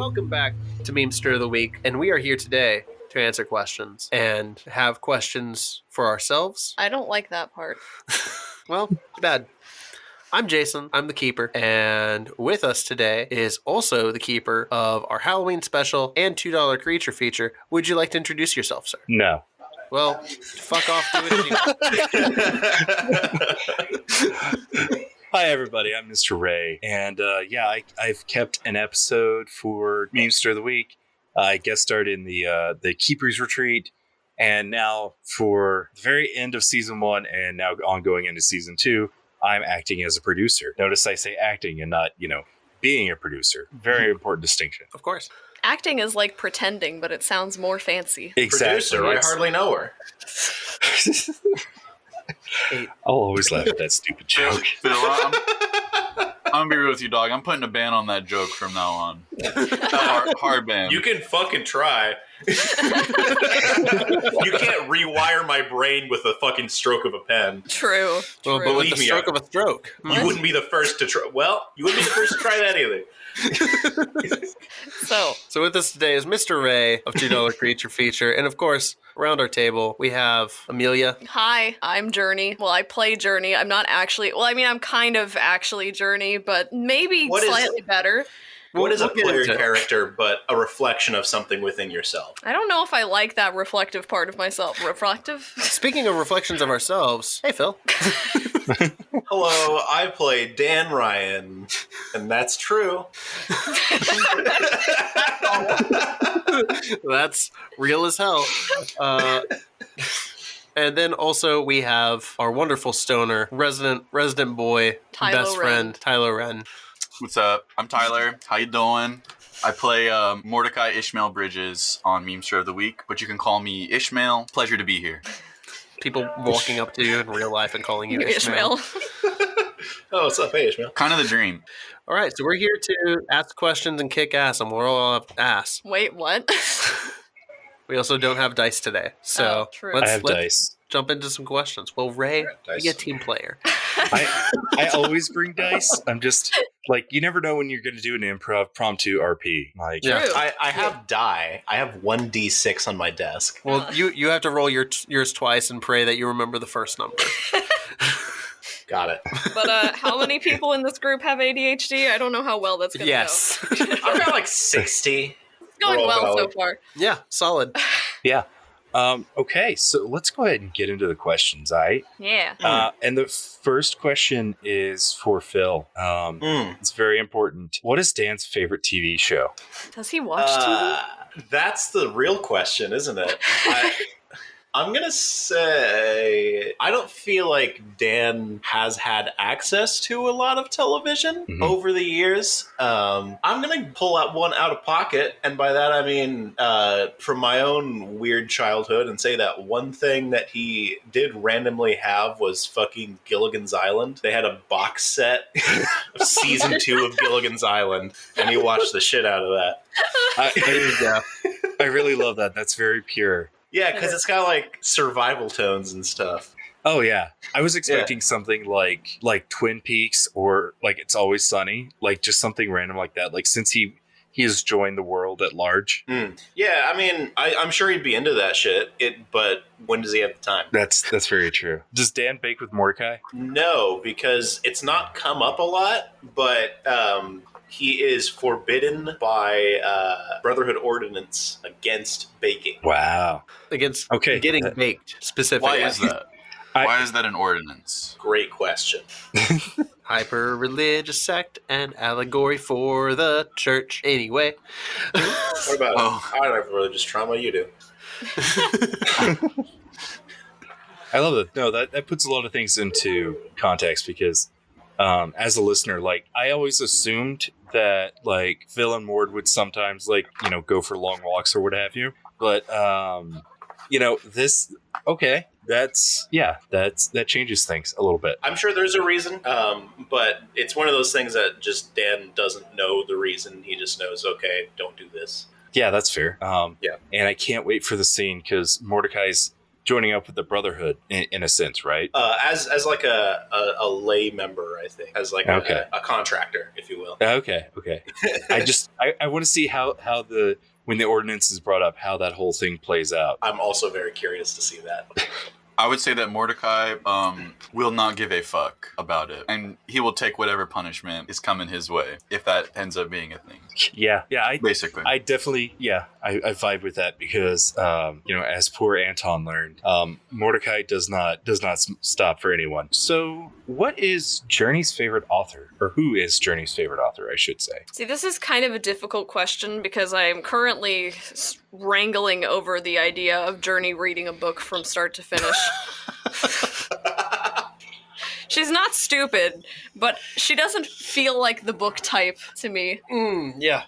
welcome back to Memester of the Week. And we are here today to answer questions and have questions for ourselves. I don't like that part. Well, too bad. I'm Jason. I'm the keeper. And with us today is also the keeper of our Halloween special and $2 creature feature. Would you like to introduce yourself, sir? No. Well, fuck off. Do it. Hi, everybody. I'm Mr. Ray. And I've kept an episode for Memester of the Week. I guest starred in the Keeper's Retreat. And now for the very end of season 1 and now ongoing into season 2, I'm acting as a producer. Notice I say acting and not, being a producer. Very important distinction. Of course. Acting is like pretending, but it sounds more fancy. Exactly. Producer, I hardly know her. I'll always laugh at that stupid joke. Phil, I'm gonna be real with you, dog. I'm putting a ban on that joke from now on. Hard ban. You can fucking try. You can't rewire my brain with a fucking stroke of a pen. True. Well, but with the stroke of a stroke. You wouldn't be the first to try. Well, you wouldn't be the first to try that either. So with us today is Mr. Ray of $2 Creature Feature. And of course, around our table, we have Amelia. Hi, I'm Jurnee. Well, I play Jurnee. I'm not actually... Well, I mean, I'm kind of actually Jurnee, but maybe slightly better. What is a player character but a reflection of something within yourself? I don't know if I like that reflective part of myself. Reflective? Speaking of reflections of ourselves, hey, Phil. Hello, I play Dan Ryan, and that's true. That's real as hell. And then also we have our wonderful stoner, resident boy, best friend, Tyler Wren. What's up? I'm Tyler. How you doing? I play Mordicai Ishmael Bridges on Memester of the Week, but you can call me Ishmael. Pleasure to be here. People walking up to you in real life and calling you Ishmael. Oh, what's up? Hey, Ishmael. Kind of the dream. All right, so we're here to ask questions and kick ass, and we're all up ass. Wait, what? We also don't have dice today, so let's dice. Jump into some questions. Well, Ray, be a team player. I always bring dice. I'm just you never know when you're going to do an impromptu RP. I have die. I have 1d6 on my desk. Well, you have to roll yours twice and pray that you remember the first number. Got it. But how many people in this group have ADHD? I don't know how well that's going to go. Yes. I've got like 60. It's going well so far. Yeah, solid. Yeah. Okay, so let's go ahead and get into the questions, all right? Yeah. And the first question is for Phil. It's very important. What is Dan's favorite TV show? Does he watch TV? That's the real question, isn't it? I'm going to say I don't feel like Dan has had access to a lot of television over the years. I'm going to pull out one out of pocket. And by that, I mean from my own weird childhood and say that one thing that he did randomly have was fucking Gilligan's Island. They had a box set of season 2 of Gilligan's Island. And he watched the shit out of that. I really love that. That's very pure. Yeah, because it's got like survival tones and stuff. Oh yeah, I was expecting something like Twin Peaks or like It's Always Sunny, like just something random like that. Like since he has joined the world at large. Yeah, I mean, I'm sure he'd be into that shit. But when does he have the time? That's very true. Does Dan bake with Mordecai? No, because it's not come up a lot. But he is forbidden by Brotherhood ordinance against baking. Wow. Against getting baked, specifically. Why is that? Why is that an ordinance? Great question. Hyper-religious sect and allegory for the church. Anyway. What about I don't have religious trauma. You do. I love it. No, that puts a lot of things into context because as a listener, I always assumed that Phil and Mord would sometimes go for long walks or what have you. But that changes things a little bit. I'm sure there's a reason, but it's one of those things that just Dan doesn't know the reason. He just knows, okay, don't do this. Yeah, that's fair. Yeah, and I can't wait for the scene because Mordecai's joining up with the Brotherhood in a sense, right? As like a lay member, I think, as like Okay. a contractor, if you will. Okay. I want to see how when the ordinance is brought up, how that whole thing plays out. I'm also very curious to see that. I would say that Mordecai will not give a fuck about it, and he will take whatever punishment is coming his way if that ends up being a thing. Yeah. Basically, I definitely, I vibe with that because, as poor Anton learned, Mordecai does not stop for anyone. So, what is Jurnee's favorite author, or who is Jurnee's favorite author? I should say. See, this is kind of a difficult question because I am currently wrangling over the idea of Jurnee reading a book from start to finish. She's not stupid, but she doesn't feel like the book type to me. Yeah.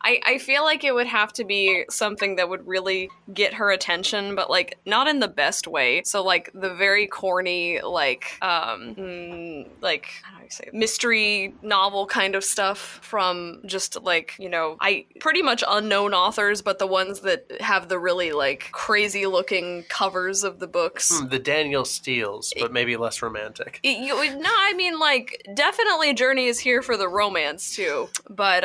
I feel like it would have to be something that would really get her attention, but like not in the best way. So like the very corny, like how do I say it? Mystery novel kind of stuff from just like, I pretty much unknown authors, but the ones that have the really like crazy looking covers of the books. The Daniel Steels, but maybe less romantic. I mean like definitely Jurnee is here for the romance too, but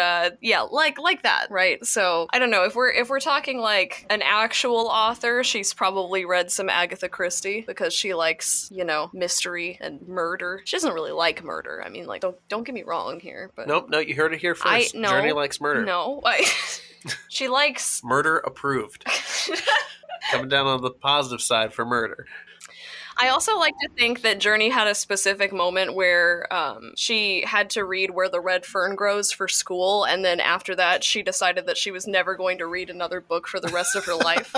like that, right? So I don't know if we're talking like an actual author, she's probably read some Agatha Christie because she likes mystery and murder. She doesn't really like murder. I mean, like don't get me wrong here, but Nope, no, you heard it here first. Jurnee likes murder. No, she likes murder approved. Coming down on the positive side for murder. I also like to think that Jurnee had a specific moment where she had to read Where the Red Fern Grows for school, and then after that, she decided that she was never going to read another book for the rest of her life.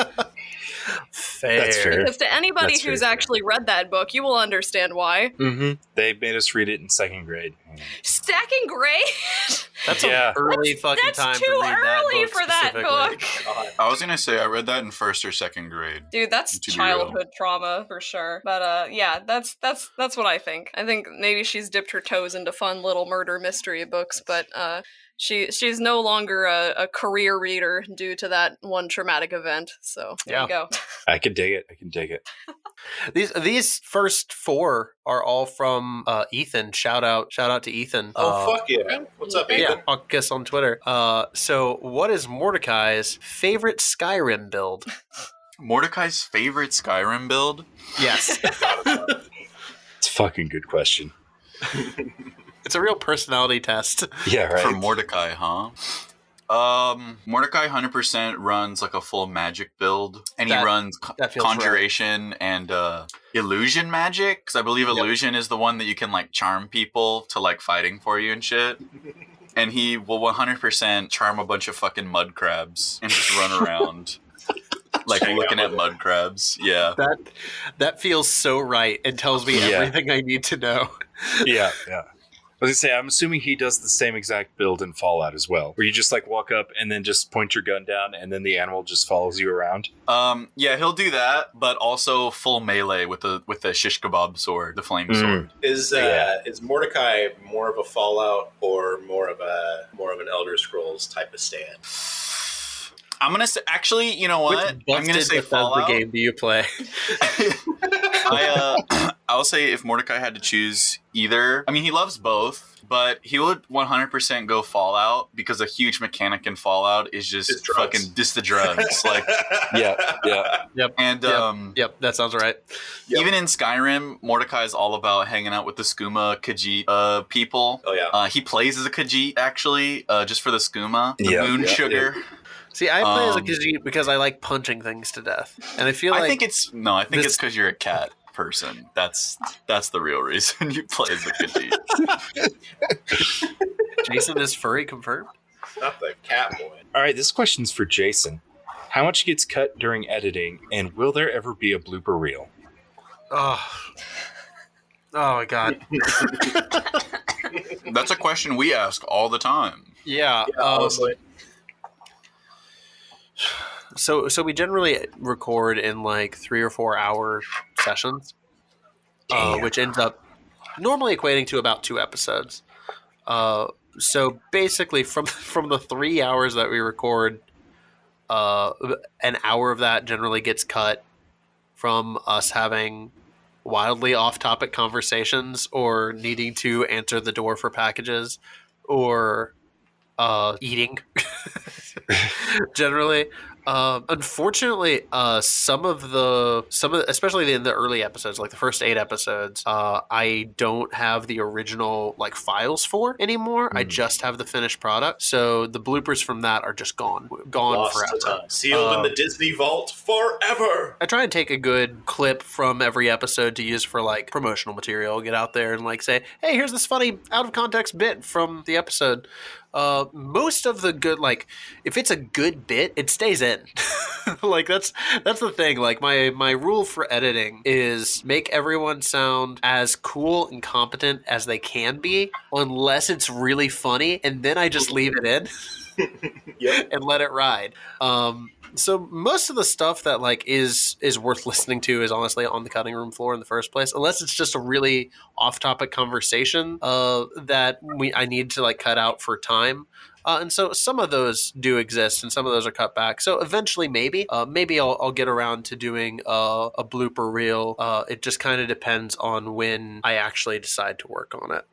Fair. That's fair. Because to anybody who's actually read that book, you will understand why. Mm-hmm. They made us read it in second grade. Second grade? That's an early fucking time to read that book. That's too early for that book. I was gonna say I read that in first or second grade. Dude, that's childhood trauma for sure. But that's what I think. I think maybe she's dipped her toes into fun little murder mystery books, but she's no longer a career reader due to that one traumatic event. So there you go. I can dig it. These first four are all from Ethan. Shout out to Ethan. Oh fuck yeah! What's up, Ethan? Yeah, I'll guess on Twitter. So what is Mordecai's favorite Skyrim build? Mordecai's favorite Skyrim build? Yes. It's a fucking good question. It's a real personality test. Yeah, right. For Mordecai, huh? Mordecai 100% runs like a full magic build, and he runs conjuration and illusion magic, because I believe illusion is the one that you can like charm people to like fighting for you and shit. And he will 100% charm a bunch of fucking mud crabs and just run around. Like looking at mud crabs. Yeah. That feels so right and tells me everything I need to know. Yeah. I was gonna say, I'm assuming he does the same exact build in Fallout as well, where you just like walk up and then just point your gun down, and then the animal just follows you around. Yeah, he'll do that, but also full melee with the shish kebab sword, the flame sword. Is Mordecai more of a Fallout or more of an Elder Scrolls type of stand? I'm gonna say, actually, you know what? I'm gonna say Fallout. The game do you play? I'll say if Mordecai had to choose either, I mean, he loves both, but he would 100% go Fallout, because a huge mechanic in Fallout is just fucking the drugs. Like, Yep. And that sounds right. Even in Skyrim, Mordecai is all about hanging out with the skooma Khajiit people. Oh yeah. He plays as a Khajiit actually, just for the skooma, the moon sugar. Yeah. See, I play as a Khajiit because I like punching things to death, and I feel like I think it's because you're a cat person. That's the real reason you play as a Khajiit. Jason is furry confirmed. Not the cat boy. All right, this question's for Jason. How much gets cut during editing, and will there ever be a blooper reel? Oh my god. That's a question we ask all the time. Yeah. Honestly. So we generally record in like 3 or 4 hour sessions, which ends up normally equating to about 2 episodes. So basically, from the 3 hours that we record, an hour of that generally gets cut from us having wildly off-topic conversations or needing to answer the door for packages or eating generally. Unfortunately, some of the especially in the early episodes, like the first 8 episodes, I don't have the original like files for anymore. I just have the finished product, so the bloopers from that are just gone Lost forever. to time. Sealed in the Disney vault forever. I try and take a good clip from every episode to use for like promotional material. Get out there and like say, hey, here's this funny out of context bit from the episode. Most of the good, like if it's a good bit, it stays in. Like that's the thing. Like my rule for editing is make everyone sound as cool and competent as they can be, unless it's really funny, and then I just leave it in and let it ride. So most of the stuff that like is worth listening to is honestly on the cutting room floor in the first place, unless it's just a really off-topic conversation that I need to like cut out for time. And so some of those do exist, and some of those are cut back. So eventually, maybe I'll get around to doing a blooper reel. It just kind of depends on when I actually decide to work on it.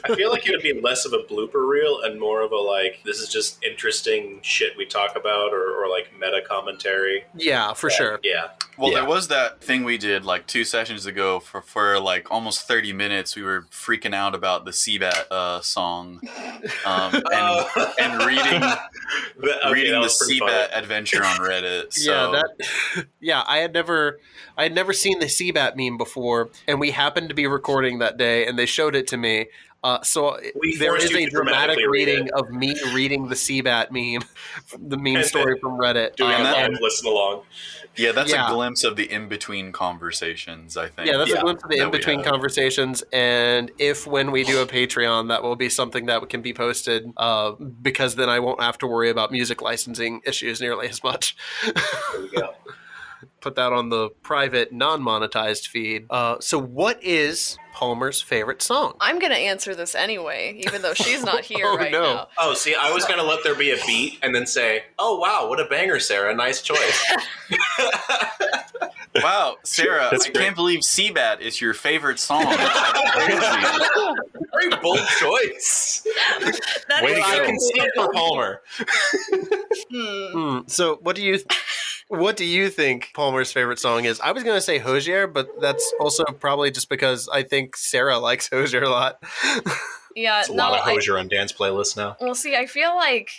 I feel like it would be less of a blooper reel and more of a like, this is just interesting shit we talk about, or like meta commentary. Yeah, for sure. Yeah. Well, there was that thing we did like 2 sessions ago for like almost 30 minutes. We were freaking out about the Seabat song. And reading the Seabat adventure on Reddit. So. I had never seen the Seabat meme before, and we happened to be recording that day, and they showed it to me. So there is a dramatic reading of me reading the Seabat meme, the meme story from Reddit. Doing and listen along. Yeah, that's a glimpse of the in-between conversations, I think. Yeah, that's a glimpse of the in-between conversations, and when we do a Patreon, that will be something that can be posted, because then I won't have to worry about music licensing issues nearly as much. There we go. Put that on the private, non-monetized feed. So what is Palmer's favorite song? I'm going to answer this anyway, even though she's not here now. Oh, see, I was going to let there be a beat and then say, oh, wow, what a banger, Sarah. Nice choice. Wow, Sarah, I can't believe Seabat is your favorite song. That's crazy. Very bold choice. I can see it for Palmer. So what do you think Palmer's favorite song is? I was going to say Hozier, but that's also probably just because I think Sarah likes Hozier a lot. Yeah, it's a lot of Hozier on Dan's playlist now. Well, see, I feel like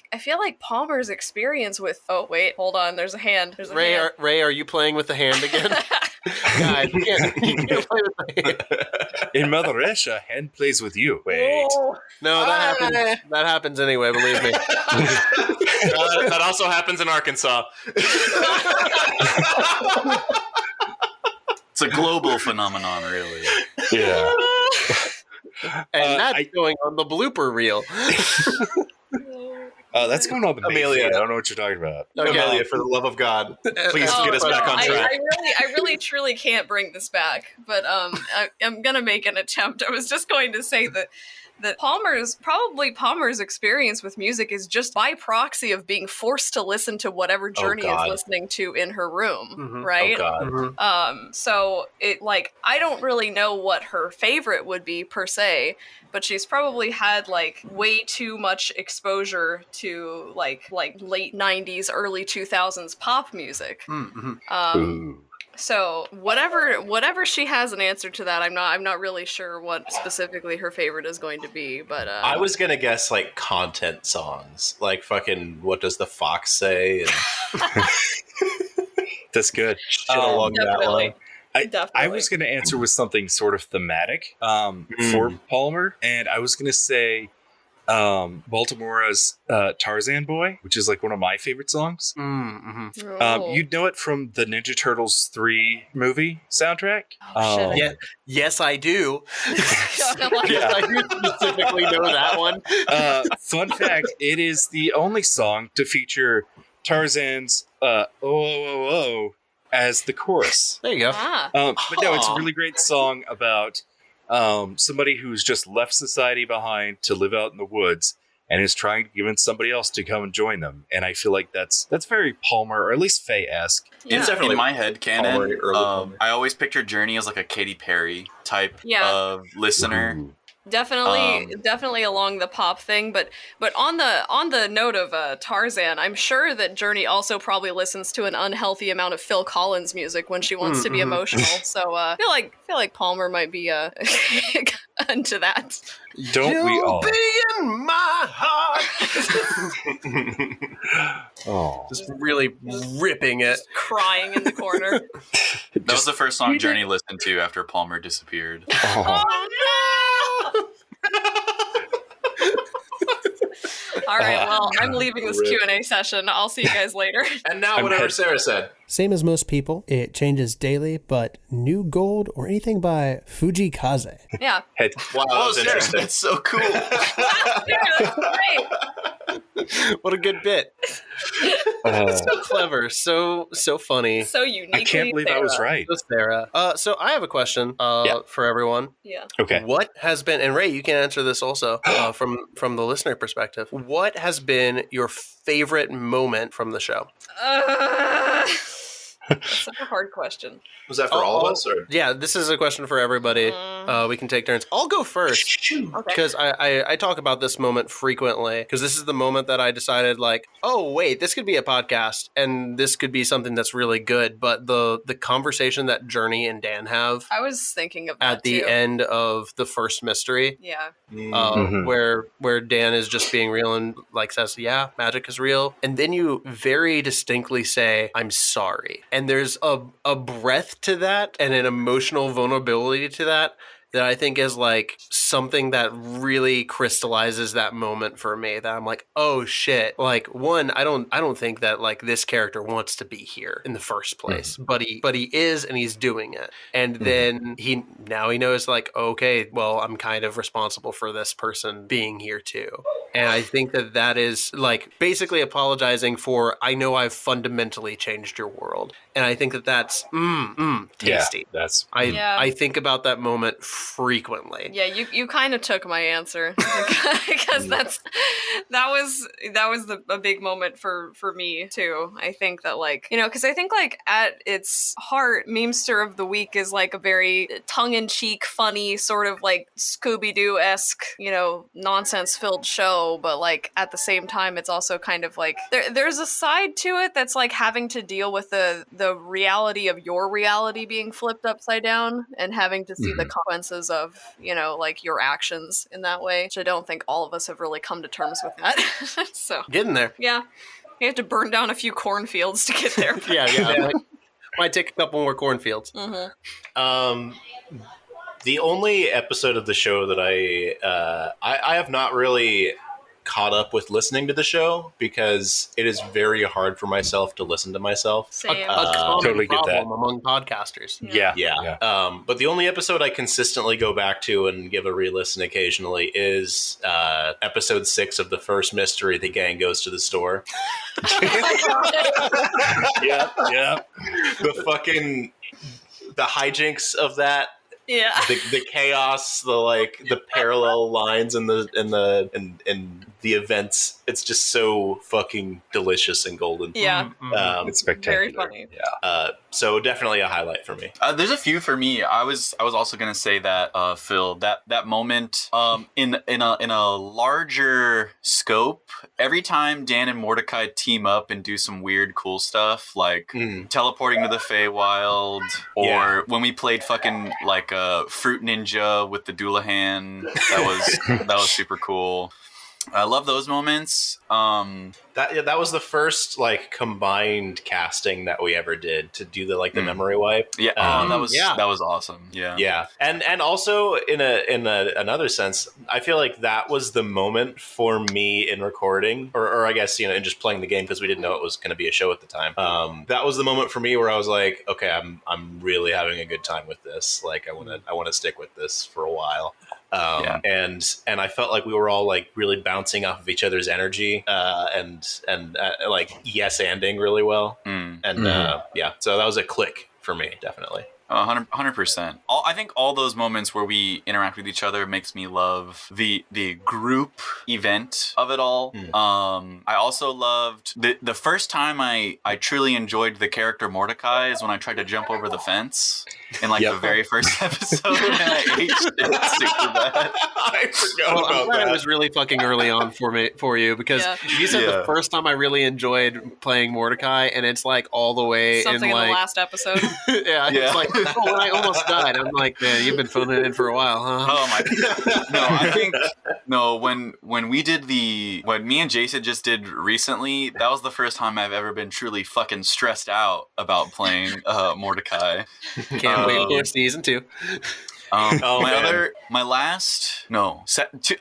Palmer's experience with. Oh wait, hold on. There's a hand. Ray, are you playing with the hand again? God, you can't play with the hand. In Mother Russia, hand plays with you. Wait. No, that happens anyway. Believe me. That also happens in Arkansas. It's a global phenomenon, really. Yeah. And that's going on the blooper reel. That's going on the Amelia. I don't know what you're talking about. Okay. Amelia, for the love of God, please get us back on track. I really, truly can't bring this back, but I'm gonna make an attempt. I was just going to say that Palmer's experience with music is just by proxy of being forced to listen to whatever Jurnee is listening to in her room, right? Oh, God. So it like I don't really know what her favorite would be per se, but she's probably had like way too much exposure to like late 90s, early 2000s pop music. So whatever she has an answer to that, I'm not really sure what specifically her favorite is going to be, but I was gonna guess like content songs, like fucking What Does the Fox Say? And that's good. Shit along that line. I was going to answer with something sort of thematic for Palmer, and I was going to say Baltimore's Tarzan Boy, which is like one of my favorite songs. You'd know it from the Ninja Turtles 3 movie soundtrack. Yes, I do. Yeah. I do specifically know that one. Fun fact, it is the only song to feature Tarzan's "Oh, oh, oh" as the chorus. There you go. But no, it's a really great song about somebody who's just left society behind to live out in the woods, and is trying to convince somebody else to come and join them. And I feel like that's very Palmer, or at least Faye-esque. Yeah. It's definitely in my head canon. I always pictured Jurnee as like a Katy Perry type of listener. Ooh. Definitely along the pop thing, but on the note of Tarzan, I'm sure that Jurnee also probably listens to an unhealthy amount of Phil Collins music when she wants to be emotional. So I feel like Palmer might be into that. Don't we all? Be in my heart. Oh, just really ripping it, just crying in the corner. That was the first song Jurnee listened to after Palmer disappeared. Oh. Oh no! All right, well, I'm leaving this Q&A session. I'll see you guys later. And now whatever Sarah said. Same as most people, it changes daily, but New Gold or anything by Fuji Kaze. Yeah. Wow, that was interesting. That's so cool. Wow, Sarah, that's great. What a good bit. So clever, so funny, so unique. I can't believe I was right. So Sarah. So I have a question for everyone. Yeah. Okay. What has been, and Ray, you can answer this also from the listener perspective. What has been your favorite moment from the show? That's such a hard question. Was that for all of us? Or? Yeah, this is a question for everybody. We can take turns. I'll go first because I talk about this moment frequently because this is the moment that I decided like, oh, wait, this could be a podcast and this could be something that's really good. But the conversation that Jurnee and Dan have I was thinking of that at the end of the first mystery. Yeah. Where Dan is just being real and like says, yeah, magic is real. And then you very distinctly say, I'm sorry. And there's a breadth to that and an emotional vulnerability to that I think is like something that really crystallizes that moment for me that I'm like, oh shit. Like one, I don't think that like this character wants to be here in the first place, but he is and he's doing it. And then he knows like, okay, well, I'm kind of responsible for this person being here too. And I think that is like basically apologizing for, I know I've fundamentally changed your world. And I think that's tasty. Yeah, I think about that moment frequently. Yeah, you kind of took my answer because that was a big moment for me too. I think that like, because I think like at its heart, Memester of the Week is like a very tongue-in-cheek, funny sort of like Scooby-Doo-esque, nonsense-filled show, but like at the same time, it's also kind of like there's a side to it that's like having to deal with the reality of your reality being flipped upside down and having to see the consequences of, like your actions in that way, which I don't think all of us have really come to terms with that. So getting there. Yeah. You have to burn down a few cornfields to get there. Yeah. Might take a couple more cornfields. The only episode of the show that I have not really caught up with listening to the show because it is very hard for myself to listen to myself. Same. Totally get that among podcasters. Yeah. But the only episode I consistently go back to and give a re-listen occasionally is episode 6 of the first mystery. The gang goes to the store. Yeah. The hijinks of that. Yeah. The chaos, the parallel lines and the events. It's just so fucking delicious and golden. Yeah. It's spectacular. Very funny. Yeah. So definitely a highlight for me. There's a few for me. I was also gonna say that Phil, that moment in a larger scope. Every time Dan and Mordicai team up and do some weird cool stuff like teleporting to the Feywild, or when we played fucking like Fruit Ninja with the Doulahan, that was super cool. I love those moments. That was the first like combined casting that we ever did to do the memory wipe. Yeah, that was awesome. Yeah, and also in another sense, I feel like that was the moment for me in recording, or I guess in just playing the game because we didn't know it was going to be a show at the time. That was the moment for me where I was like, okay, I'm really having a good time with this. Like I want to stick with this for a while. And I felt like we were all like really bouncing off of each other's energy and like yes-anding really well. So that was a click for me, definitely. 100%. I think all those moments where we interact with each other makes me love the group event of it all. I also loved the first time I truly enjoyed the character Mordicai is when I tried to jump over the fence in like the very first episode, and I aged it super bad. I forgot I'm about glad that. it was really fucking early on for you because you said the first time I really enjoyed playing Mordecai, and it's like all the way something in the last episode. It's like, oh, when I almost died, I'm like, man, you've been phoning it in for a while, huh? Oh my god! No, I think when we did what me and Jason just did recently, that was the first time I've ever been truly fucking stressed out about playing Mordecai. Can't wait for season 2. I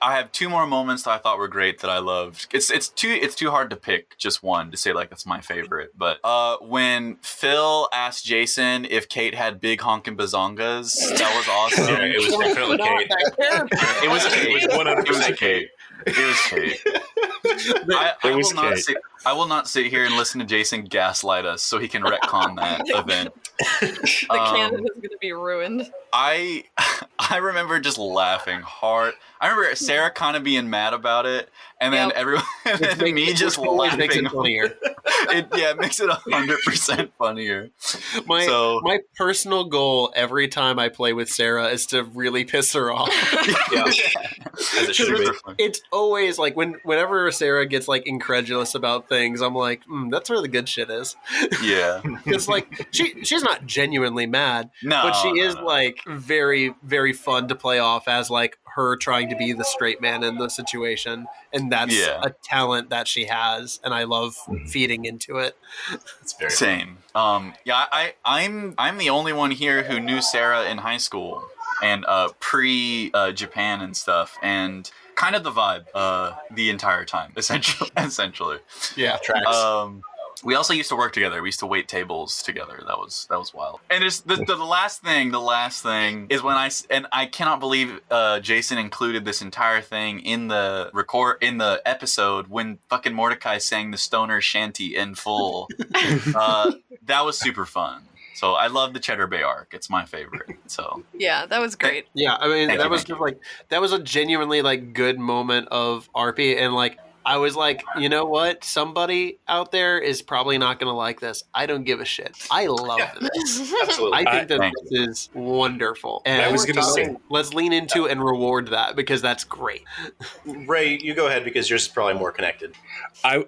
have 2 more moments that I thought were great that I loved. It's too hard to pick just one to say like that's my favorite. But when Phil asked Jason if Kate had big honkin' bazongas, that was awesome. Yeah, it was definitely Kate. It was Kate. It was 100% Kate. It was Kate. I will not sit here and listen to Jason gaslight us so he can retcon that event. The canon is going to be ruined. I remember just laughing hard. I remember Sarah kind of being mad about it, and then everyone, and then me just laughing. Makes it funnier. It makes it 100% funnier. My personal goal every time I play with Sarah is to really piss her off. As it should be. It's always like whenever Sarah gets like incredulous about things, I'm like, that's where the good shit is. Yeah, because like she's not genuinely mad, but she is like very, very fun to play off as like her trying to be the straight man in the situation, and that's a talent that she has, and I love feeding into it. It's very same. I'm the only one here who knew Sarah in high school and pre Japan and stuff, and kind of the vibe the entire time, essentially. Yeah, tracks. We also used to work together. We used to wait tables together. That was wild. And it's the last thing is when I cannot believe Jason included this entire thing in the episode when fucking Mordecai sang the stoner shanty in full. That was super fun. So I love the Cheddar Bay arc. It's my favorite. So yeah, that was great. Yeah, I mean that was a genuinely like good moment of RP, and like I was like, you know what? Somebody out there is probably not going to like this. I don't give a shit. I love this. Absolutely. I think that this is wonderful. And I was going to say, let's lean into and reward that because that's great. Ray, you go ahead because yours is probably more connected.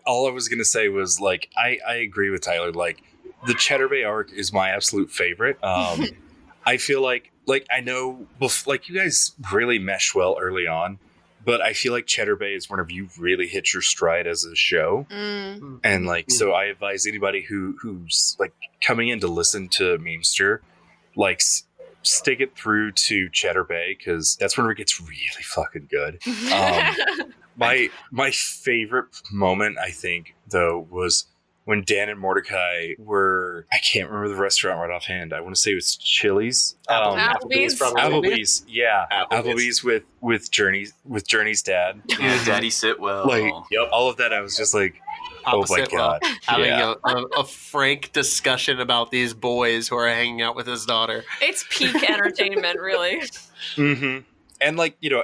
All I was going to say was like, I agree with Tyler. Like the Cheddar Bay arc is my absolute favorite. I feel like I know, like you guys really meshed well early on. But I feel like Cheddar Bay is whenever you really hit your stride as a show. And like, so I advise anybody who's like coming in to listen to Memester, like stick it through to Cheddar Bay because that's whenever it gets really fucking good. My favorite moment, I think, though, was when Dan and Mordecai were, I can't remember the restaurant right offhand. I want to say it was Chili's. Applebee's. Applebee's, yeah. Applebee's with Jurnee's dad. Yeah, Daddy Sitwell. Like, all of that, I was just like, oh my God. Having a frank discussion about these boys who are hanging out with his daughter. It's peak entertainment, really. Mm-hmm. And like, you know,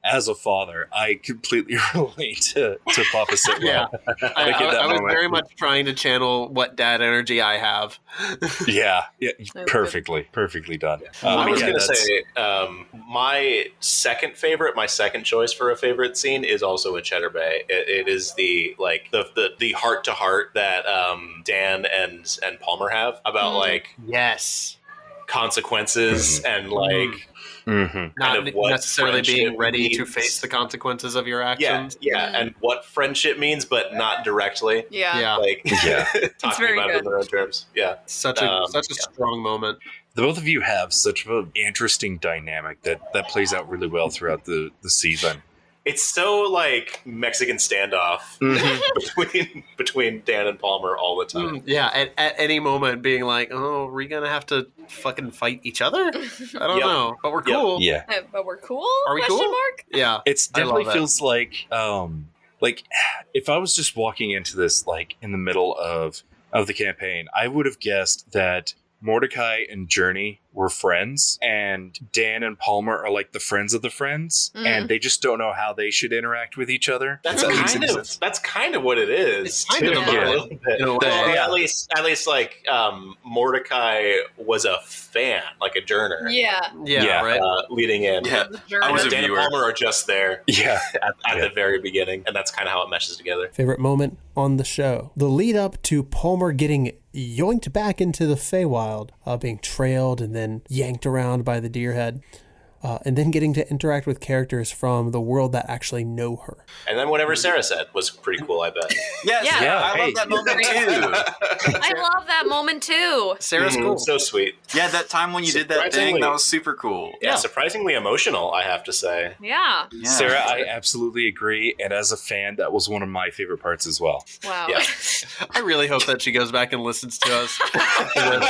as a father, I completely relate to Papa Sitwell. Yeah, I was very much trying to channel what dad energy I have. yeah, perfectly done. I was going to say, my second choice for a favorite scene is also in Cheddar Bay. It is the heart to heart that Dan and Palmer have about like consequences and like. Not necessarily being ready to face the consequences of your actions. And what friendship means, but not directly. It's talking about it in their own terms. Yeah, such a strong moment. The both of you have such an interesting dynamic that plays out really well throughout the season. It's so like Mexican standoff between Dan and Palmer all the time. At any moment being like, oh, are we gonna have to fucking fight each other? I don't know, but we're cool. Yeah, but we're cool. Are we cool? Mark? Yeah, it definitely feels like if I was just walking into this like in the middle of the campaign, I would have guessed that Mordecai and Jurnee were friends, and Dan and Palmer are like the friends of the friends, and they just don't know how they should interact with each other. That's kind of what it is. It's kind of a little bit. At least like Mordicai was a fan, like a Jurnee. Yeah. Right. Leading in. Yeah. I was a Dan viewer. and Palmer are just there. Yeah. At the very beginning, and that's kind of how it meshes together. Favorite moment on the show: the lead up to Palmer getting yoinked back into the Feywild, being trailed and then yanked around by the Deerhead. And then getting to interact with characters from the world that actually know her. And then whatever Sarah said was pretty cool, I bet. Yes, I love that moment too. I love that moment too. Sarah's cool. So sweet. Yeah, that time when you did that thing, that was super cool. Yeah, surprisingly emotional, I have to say. Yeah. Sarah, I absolutely agree. And as a fan, that was one of my favorite parts as well. Wow. Yeah. I really hope that she goes back and listens to us. and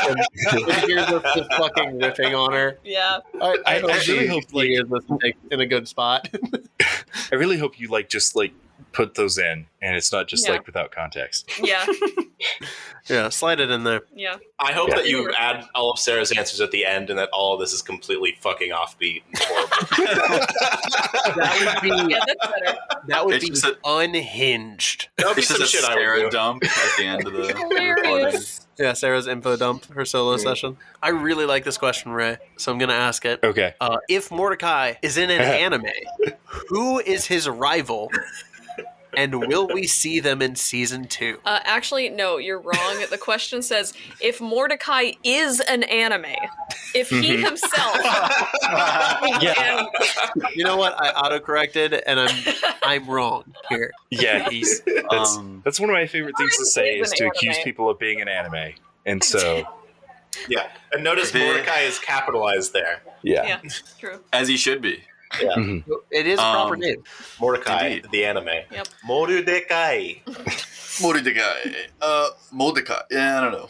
hears us just fucking ripping on her. Yeah. I hope really hope like in a good spot. I really hope you just put those in, and it's not just without context. Yeah. Yeah, slide it in there. Yeah. I hope that you add all of Sarah's answers at the end, and that all of this is completely fucking offbeat and horrible. That would be unhinged. That would be It's some just a shit I would Sarah do. dump at the end of the Hilarious. Yeah, Sarah's info dump, her solo session. I really like this question, Ray, so I'm going to ask it. Okay. If Mordecai is in an anime, who is his rival? And will we see them in season 2? Actually, no, you're wrong. The question says, if Mordecai is an anime, if he himself is an anime. You know what? I autocorrected, and I'm wrong here. Yeah, that's one of my favorite things to say is to accuse people of being an anime. And so... Yeah, and notice Mordecai is capitalized there. Yeah, true. As he should be. Yeah. It is a proper name. Mordecai, Indeed. the anime. Yep. Mordecai. Mordicai. Yeah, I don't know.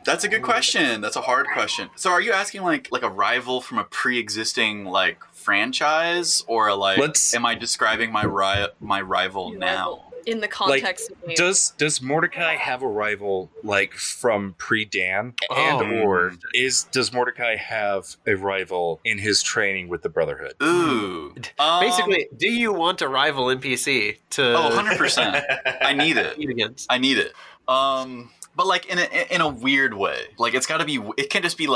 That's a good question. That's a hard question. So are you asking like a rival from a pre-existing franchise, or am I describing my rival now? In the context of me. Does Mordecai have a rival from pre-Dan? Or does Mordecai have a rival in his training with the Brotherhood? Ooh. Basically, do you want a rival NPC to 100%. I need it. compete against? I need it. But in a weird way. It's got to be. It can't just be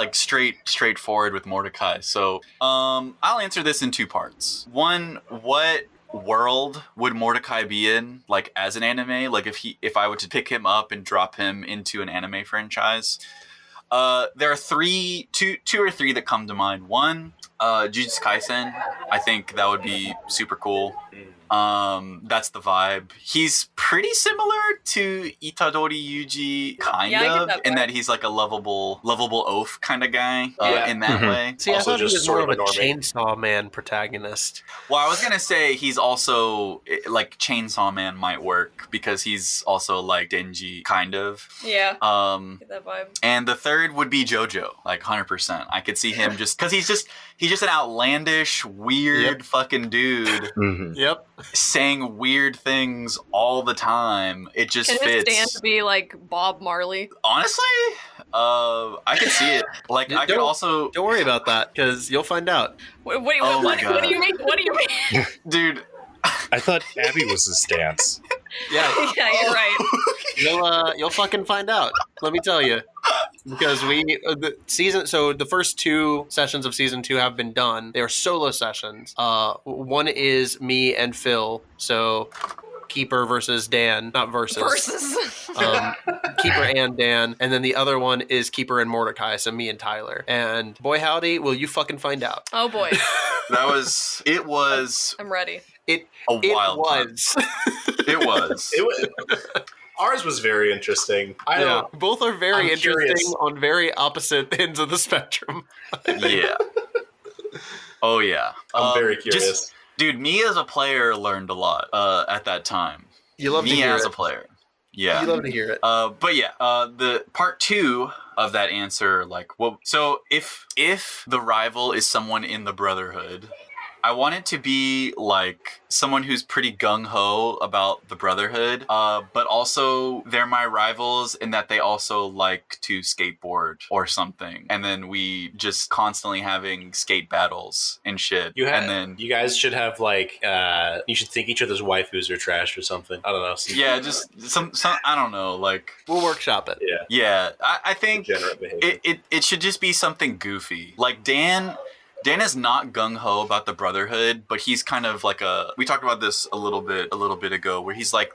straightforward with Mordecai. So I'll answer this in 2 parts. One, what world would Mordecai be in as an anime? If I were to pick him up and drop him into an anime franchise? There are two or three that come to mind. One, Jujutsu Kaisen. I think that would be super cool. That's the vibe. He's pretty similar to Itadori Yuji, kind of, in that he's a lovable oaf kind of guy in that way. See, Also I thought he just was sort more of of a a normie. Chainsaw Man protagonist. Well, I was gonna say he's also Chainsaw Man might work because he's also Denji, kind of. Yeah. Get that vibe. And the third would be JoJo, 100%. I could see him just because he's just an outlandish, weird fucking dude. Mm-hmm. Yep. Saying weird things all the time. It just Can fits. his stand be like Bob Marley? Honestly, I could see it. I could also, Don't worry about that, because you'll find out. What do you mean? What do you mean? dude. I thought Abby was his stance. Yeah. Yeah, you're right. You'll fucking find out. Let me tell you, because the first 2 sessions of season 2 have been done. They are solo sessions. One is me and Phil. So Keeper versus Dan, not versus. Keeper and Dan, and then the other one is Keeper and Mordecai. So me and Tyler. And boy howdy, will you fucking find out? Oh boy, It was I'm ready. It wild was. It was. Ours was very interesting. Both are very I'm interesting curious. on very opposite ends of the spectrum. Yeah. Oh yeah. I'm very curious. Dude, me as a player learned a lot at that time. You love to Me hear as it. a player. Yeah. You love to hear it. But yeah, the part 2 of that answer, so if the rival is someone in the Brotherhood, I want it to be like someone who's pretty gung-ho about the Brotherhood, but also they're my rivals in that they also like to skateboard or something. And then we just constantly having skate battles and shit. You guys should have like you should think each other's waifus are trash or something. I don't know. Yeah, just some I don't know, like we'll workshop it. Yeah. I think it should just be something goofy. Like Dan is not gung-ho about the Brotherhood, but he's kind of like we talked about this a little bit ago, where he's like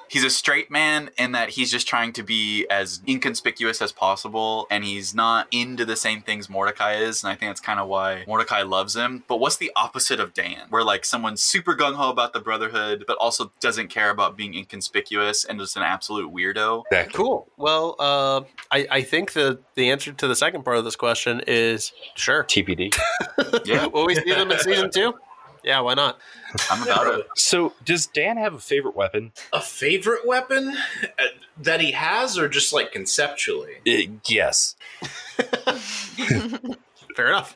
he's a straight man in that he's just trying to be as inconspicuous as possible, and he's not into the same things Mordecai is, and I think that's kind of why Mordecai loves him. But what's the opposite of Dan? Where like someone's super gung-ho about the Brotherhood, but also doesn't care about being inconspicuous and just an absolute weirdo. Exactly. Cool. Well, I think the answer to the second part of this question is sure. TBD. Yeah. Will we see them in season 2? Yeah, why not? I'm about it. So, does Dan have a favorite weapon? A favorite weapon that he has, or just like conceptually? Yes. Fair enough.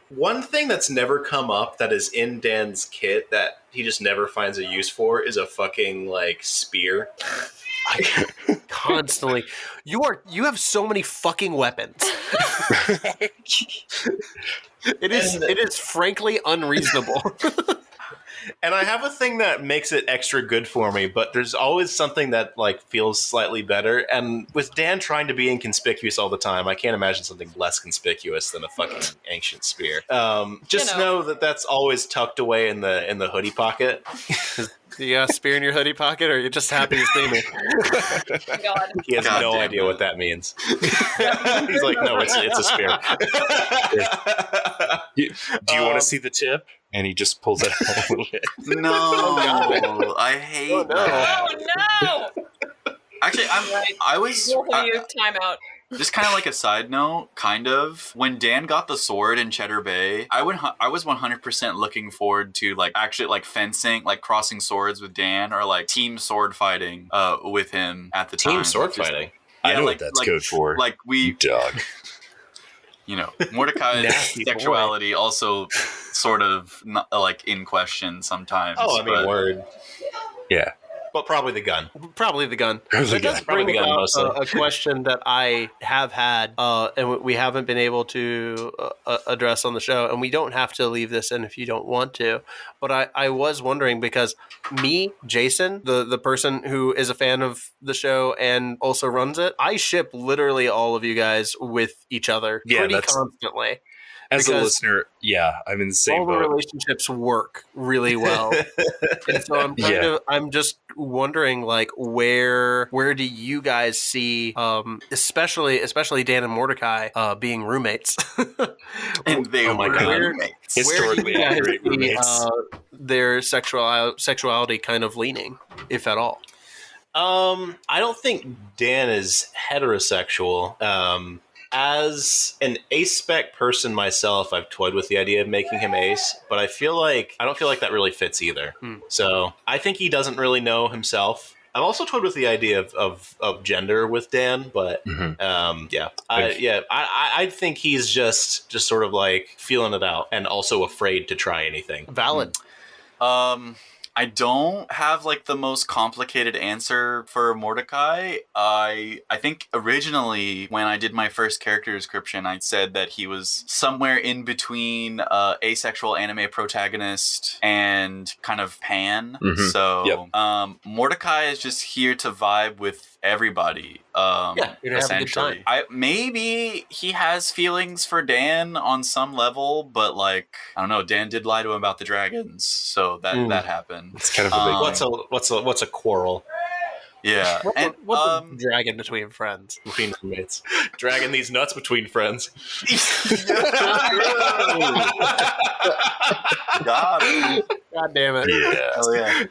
One thing that's never come up that is in Dan's kit that he just never finds a use for is a fucking like spear. Constantly. You have so many fucking weapons. It is frankly unreasonable. And I have a thing that makes it extra good for me, but there's always something that like feels slightly better. And with Dan trying to be inconspicuous all the time, I can't imagine something less conspicuous than a fucking ancient spear. Just know that that's always tucked away in the hoodie pocket. You got a spear in your hoodie pocket, or are you just happy to see me? God. He has no idea what that means. He's like, no, it's a spear. Do you want to see the tip? And he just pulls it out a little bit. No, I hate that. Oh no! Actually, I was time out. just kind of like a side note, kind of. When Dan got the sword in Cheddar Bay, I was 100% looking forward to like actually like fencing, like crossing swords with Dan, or like team sword fighting with him at the time. Team sword fighting. I know what that's code for. Like we dog. You know, Mordecai's sexuality also sort of not, like in question sometimes. Oh, I mean, word. Yeah. But probably the gun. Probably the gun. Probably It does Probably bring the gun about mostly. a question that I have had, and we haven't been able to address on the show, and we don't have to leave this in if you don't want to. But I was wondering, because me, Jason, the person who is a fan of the show and also runs it, I ship literally all of you guys with each other pretty constantly. As a listener, I'm in the same boat. All the relationships work really well. And so I'm just wondering, like, where do you guys see, especially Dan and Mordecai being roommates? And they were roommates. Historically accurate roommates. Their sexuality kind of leaning, if at all? I don't think Dan is heterosexual. As an ace spec person myself, I've toyed with the idea of making him ace, but I don't feel like that really fits either. So I think he doesn't really know himself. I've also toyed with the idea of gender with Dan, but I think he's just sort of like feeling it out and also afraid to try anything. Valid. I don't have like the most complicated answer for Mordecai. I think originally when I did my first character description, I said that he was somewhere in between asexual anime protagonist and kind of pan. So Mordecai is just here to vibe with everybody. Essentially, maybe he has feelings for Dan on some level, but like I don't know. Dan did lie to him about the dragons, so that happened. It's kind of a big what's a quarrel? Yeah, what's a dragon between friends, between roommates, dragging these nuts between friends. God damn it! Yeah. Hell yeah.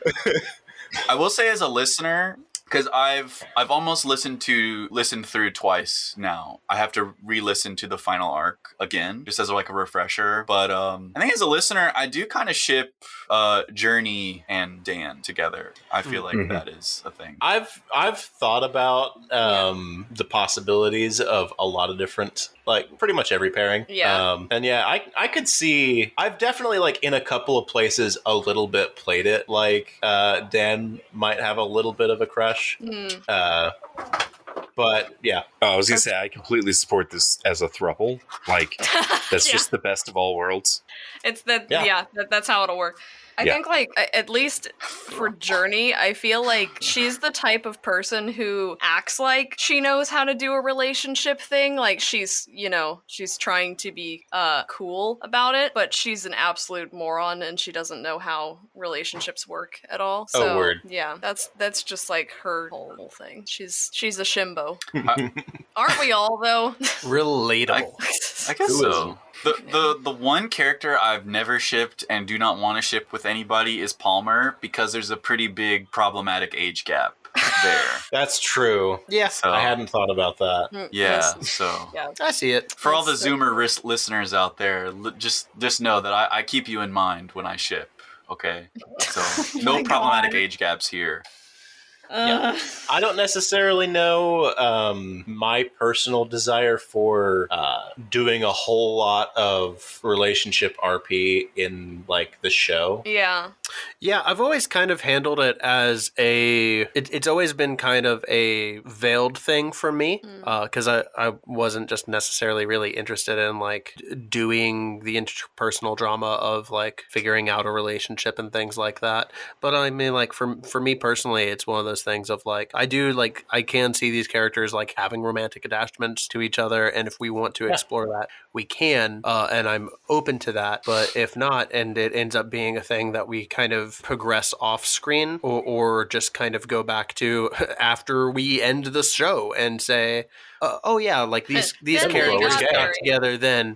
I will say, as a listener, because I've almost listened through twice now. I have to re-listen to the final arc again, just as like a refresher. But I think as a listener, I do kind of ship Jurnee and Dan together. I feel like that is a thing. I've thought about the possibilities of a lot of different like pretty much every pairing. Yeah. And yeah, I could see, I've definitely like in a couple of places a little bit played it like Dan might have a little bit of a crush. But yeah. Oh, I was gonna say I completely support this as a throuple. Like that's Yeah. just the best of all worlds. It's that, yeah, that's how it'll work. I think, like, at least for Jurnee, I feel like she's the type of person who acts like she knows how to do a relationship thing. Like, she's, you know, she's trying to be cool about it, but she's an absolute moron and she doesn't know how relationships work at all. So, word. yeah, that's just, like, her whole thing. She's a shimbo. Aren't we all, though? Relatable. I guess so. The one character I've never shipped and do not want to ship with anybody is Palmer, because there's a pretty big problematic age gap there. That's true. Yeah. So, I hadn't thought about that. Yeah, so Yeah. I see it. For all the Zoomer listeners out there, just know that I keep you in mind when I ship. Okay, so no problematic age gaps here. Yeah. I don't necessarily know my personal desire for doing a whole lot of relationship RP in like the show. Yeah. Yeah, I've always kind of handled it as it's always been kind of a veiled thing for me, because I wasn't just necessarily really interested in like doing the interpersonal drama of like figuring out a relationship and things like that. But I mean, like for me personally, it's one of those things of like I can see these characters like having romantic attachments to each other, and if we want to explore that, we can, and I'm open to that. But if not, and it ends up being a thing that we kind of progress off screen or just kind of go back to after we end the show and say, oh yeah, like these characters got together then.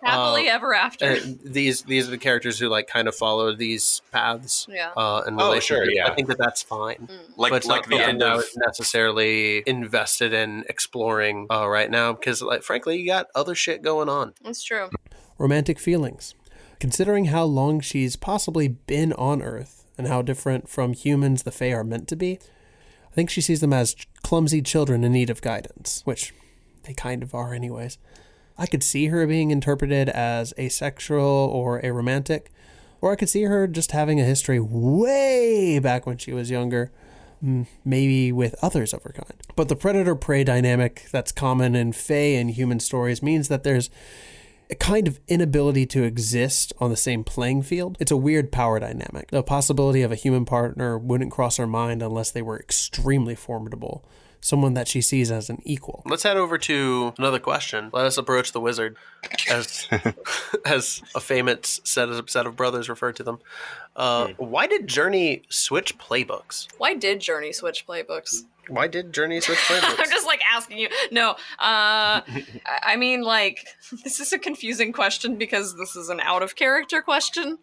Happily ever after. These are the characters who like kind of follow these paths. Yeah. And relationships. Yeah. I think that's fine. Like, but it's like not the end I of was necessarily invested in exploring right now because, like, frankly, you got other shit going on. That's true. Romantic feelings. Considering how long she's possibly been on Earth and how different from humans the Fae are meant to be, I think she sees them as clumsy children in need of guidance, which they kind of are anyways. I could see her being interpreted as asexual or aromantic, or I could see her just having a history way back when she was younger, maybe with others of her kind. But the predator-prey dynamic that's common in Fae and human stories means that there's a kind of inability to exist on the same playing field. It's a weird power dynamic. The possibility of a human partner wouldn't cross her mind unless they were extremely formidable. Someone that she sees as an equal. Let's head over to another question. Let us approach the wizard, as a famous set of brothers refer to them. Why did Jurnee switch playbooks? Why did Jurnee switch playbooks? Why did Jurnee switch playbooks? I'm just like asking you. No, I mean, like, this is a confusing question because this is an out of character question.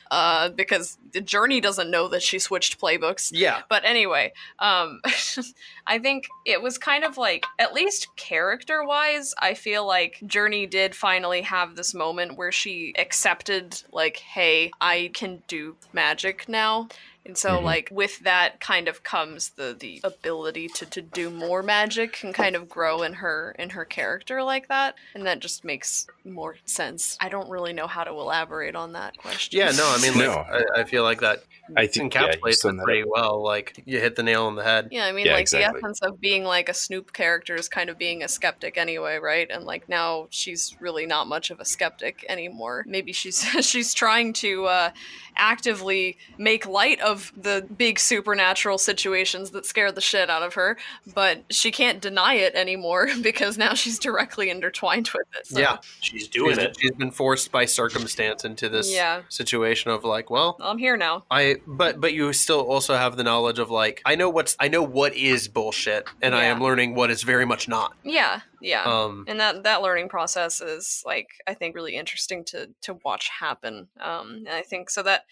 Because Jurnee doesn't know that she switched playbooks. Yeah. But anyway, I think it was kind of like, at least character-wise, I feel like Jurnee did finally have this moment where she accepted, like, hey, I can do magic now. And so, like, with that kind of comes the ability to do more magic and kind of grow in her character like that. And that just makes more sense. I don't really know how to elaborate on that question. Yeah, no, I mean, like, I feel like that encapsulates it pretty well. Like, you hit the nail on the head. Yeah, I mean, like, the essence of being, like, a Snoop character is kind of being a skeptic anyway, right? And, like, now she's really not much of a skeptic anymore. Maybe she's trying to actively make light of the big supernatural situations that scare the shit out of her, but she can't deny it anymore because now she's directly intertwined with it. So. Yeah, she's doing it. She's been forced by circumstance into this situation of like, well, I'm here now. But you still also have the knowledge of like, I know what is bullshit, and I am learning what is very much not. Yeah. And that learning process is, like, I think really interesting to watch happen. And I think so that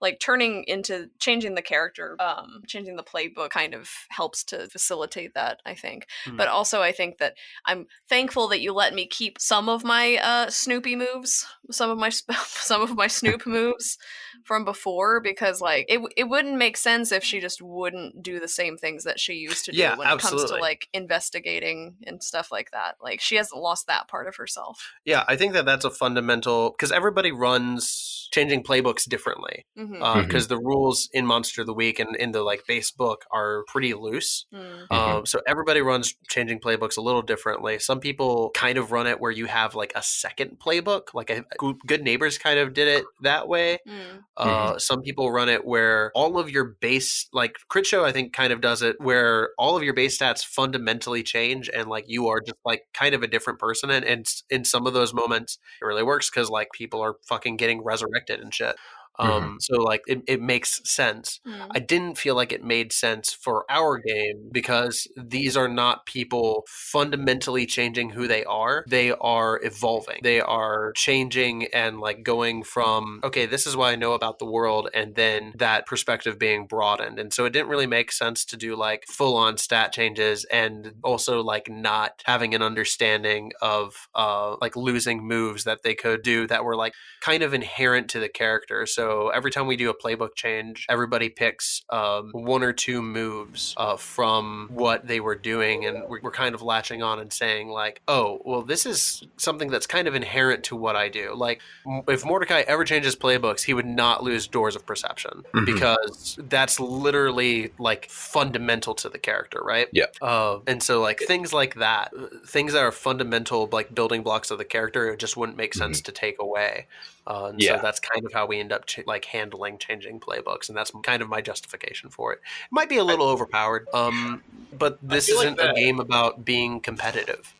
like changing the character, changing the playbook kind of helps to facilitate that, I think. But also I think that I'm thankful that you let me keep some of my Snoopy moves, some of my Snoop moves from before, because like it wouldn't make sense if she just wouldn't do the same things that she used to do when it comes to like investigating and stuff like that. Like she hasn't lost that part of herself. Yeah, I think that that's a fundamental, because everybody runs changing playbooks differently, because the rules in Monster of the Week and in the like base book are pretty loose. So everybody runs changing playbooks a little differently. Some people kind of run it where you have like a second playbook, like Good Neighbors kind of did it that way. Some people run it where all of your base, like Crit Show I think kind of does it where all of your base stats fundamentally change and like you are just like kind of a different person, and in some of those moments it really works because like people are fucking getting resurrected and shit. So like it makes sense. I didn't feel like it made sense for our game because these are not people fundamentally changing who they are. They are evolving. They are changing and like going from, okay, this is what I know about the world, and then that perspective being broadened. And so it didn't really make sense to do like full on stat changes and also like not having an understanding of like losing moves that they could do that were like kind of inherent to the character. So every time we do a playbook change, everybody picks one or two moves from what they were doing, and we're kind of latching on and saying like, oh, well, this is something that's kind of inherent to what I do. Like if Mordicai ever changes playbooks, he would not lose Doors of Perception because that's literally like fundamental to the character, right? Yeah. And so like things like that, things that are fundamental like building blocks of the character, it just wouldn't make sense to take away. So that's kind of how we end up like handling changing playbooks, and that's kind of my justification for it. It might be a little overpowered, but this isn't a game about being competitive.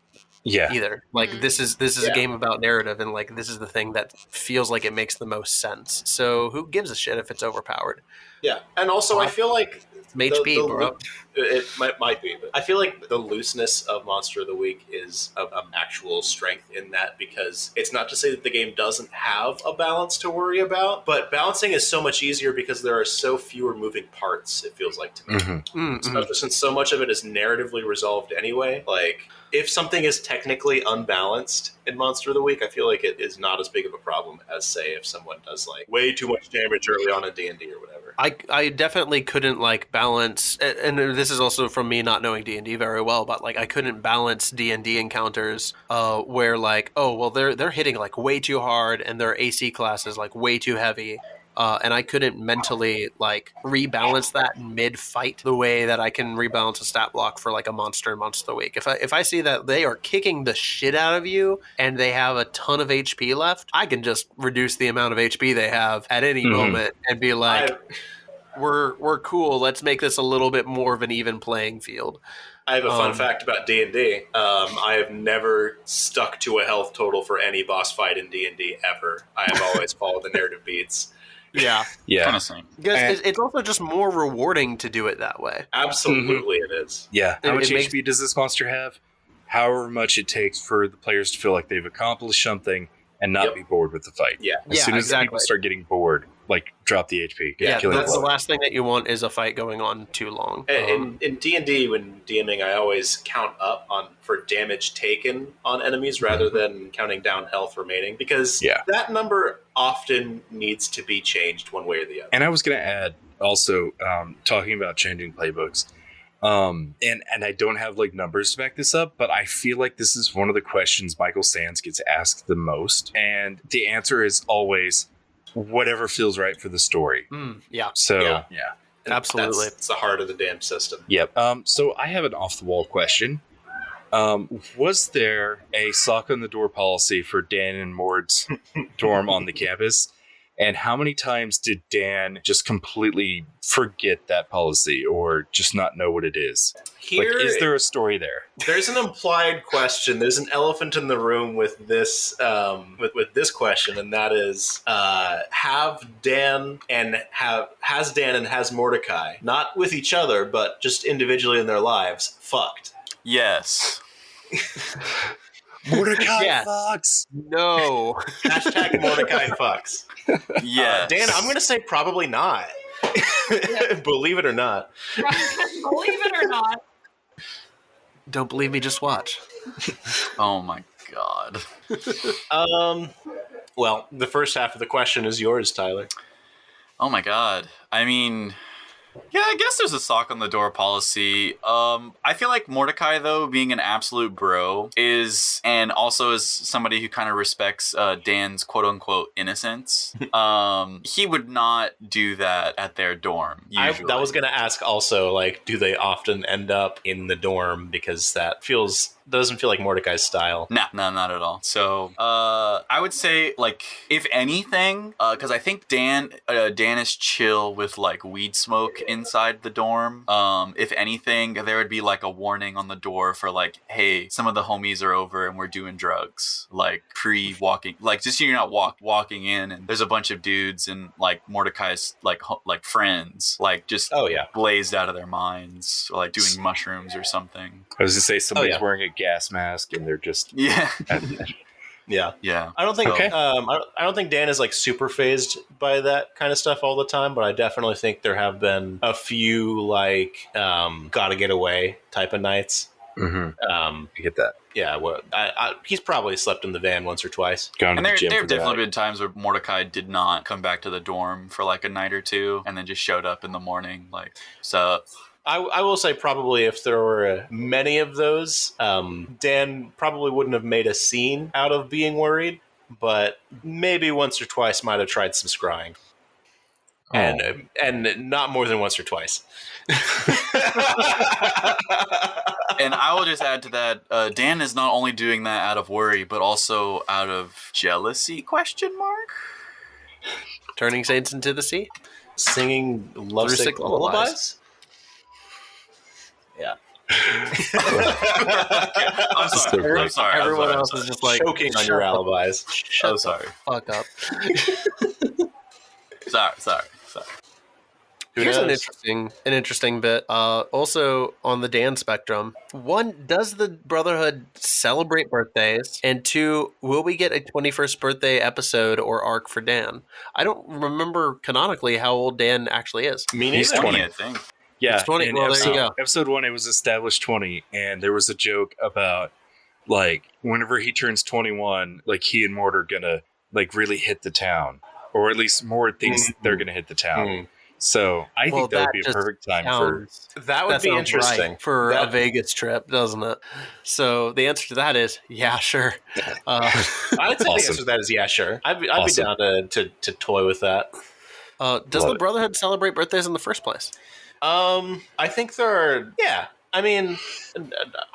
Either. Like this is a game about narrative, and like this is the thing that feels like it makes the most sense. So who gives a shit if it's overpowered? Yeah, and also I feel like HP, bro. It might be, but I feel like the looseness of Monster of the Week is of actual strength in that, because it's not to say that the game doesn't have a balance to worry about, but balancing is so much easier because there are so fewer moving parts, it feels like to me. Especially since so much of it is narratively resolved anyway. Like, if something is technically unbalanced in Monster of the Week, I feel like it is not as big of a problem as, say, if someone does like way too much damage early on in D&D or whatever. I definitely couldn't like balance, and this is also from me not knowing D&D very well, but like I couldn't balance D&D encounters where like, oh well, they're hitting like way too hard and their AC class is like way too heavy. And I couldn't mentally like rebalance that mid-fight the way that I can rebalance a stat block for like a monster in Monster of the Week. If I see that they are kicking the shit out of you and they have a ton of HP left, I can just reduce the amount of HP they have at any moment and be like, we're cool. Let's make this a little bit more of an even playing field. I have a fun fact about D&D. I have never stuck to a health total for any boss fight in D&D ever. I have always followed the narrative beats. Yeah. Kind of same. Because it's also just more rewarding to do it that way. Absolutely, it is. Yeah. How much HP does this monster have? However much it takes for the players to feel like they've accomplished something and not be bored with the fight. Yeah. As soon as people start getting bored, like drop the HP. Yeah, that's the last thing that you want is a fight going on too long. In D&D, when DMing, I always count up for damage taken on enemies rather than counting down health remaining, because that number often needs to be changed one way or the other. And I was going to add also, talking about changing playbooks, and I don't have like numbers to back this up, but I feel like this is one of the questions Michael Sands gets asked the most, and the answer is always whatever feels right for the story. So absolutely, it's the heart of the damn system. Yep. So I have an off the wall question. Was there a sock on the door policy for Dan and Mord's dorm on the campus? And how many times did Dan just completely forget that policy or just not know what it is? Is there a story there? There's an implied question. There's an elephant in the room with this with this question, and that is, has Dan and has Mordecai, not with each other, but just individually in their lives, fucked? Yes. Mordecai fucks. No. Hashtag Mordecai fucks. Yeah, Dan, I'm going to say probably not. Believe it or not. Believe it or not. Don't believe me? Just watch. Oh my god. Well, the first half of the question is yours, Tyler. Oh my god. I mean, yeah, I guess there's a sock on the door policy. I feel like Mordicai, though, being an absolute bro, is, and also is somebody who kind of respects Dan's quote unquote innocence. He would not do that at their dorm. Usually. That was going to ask also, like, do they often end up in the dorm? Because that doesn't feel like Mordecai's style. No, not at all. So, I would say, like, if anything, because I think Dan is chill with like weed smoke inside the dorm. If anything, there would be like a warning on the door for like, hey, some of the homies are over and we're doing drugs, like pre-walking, like just so you're not walking in and there's a bunch of dudes and like Mordecai's like friends, like just blazed out of their minds, or, like doing mushrooms or something. I was gonna say somebody's wearing a gas mask and they're just Yeah. Yeah. I don't think I don't think Dan is like super phased by that kind of stuff all the time, but I definitely think there have been a few like gotta get away type of nights. Mm-hmm. I get that. Yeah, well, he's probably slept in the van once or twice. And there have definitely been times where Mordecai did not come back to the dorm for like a night or two, and then just showed up in the morning, like, so. I will say probably if there were many of those, Dan probably wouldn't have made a scene out of being worried, but maybe once or twice might have tried some scrying. And not more than once or twice. And I will just add to that, Dan is not only doing that out of worry, but also out of jealousy, ? Turning saints into the sea? Singing lovesick lullabies? Yeah. I'm sorry. Everyone else is just like choking on your alibis. Shut the fuck up. Sorry. Here's an interesting bit. Also on the Dan spectrum. 1, does the Brotherhood celebrate birthdays? And 2, will we get a 21st birthday episode or arc for Dan? I don't remember canonically how old Dan actually is. He's 20, I think. Yeah, it's 20. Well, there you go. Episode 1, it was established 20, and there was a joke about, like, whenever he turns 21, like, he and Mort are gonna, like, really hit the town. Or at least Mort thinks they're gonna hit the town. So I think that would be a perfect time for... That would be interesting. Right for a Vegas trip, doesn't it? So the answer to that is, yeah, sure. I'd say the answer to that is, yeah, sure. I'd be down to toy with that. Does the Brotherhood celebrate birthdays in the first place? I think there are, I mean,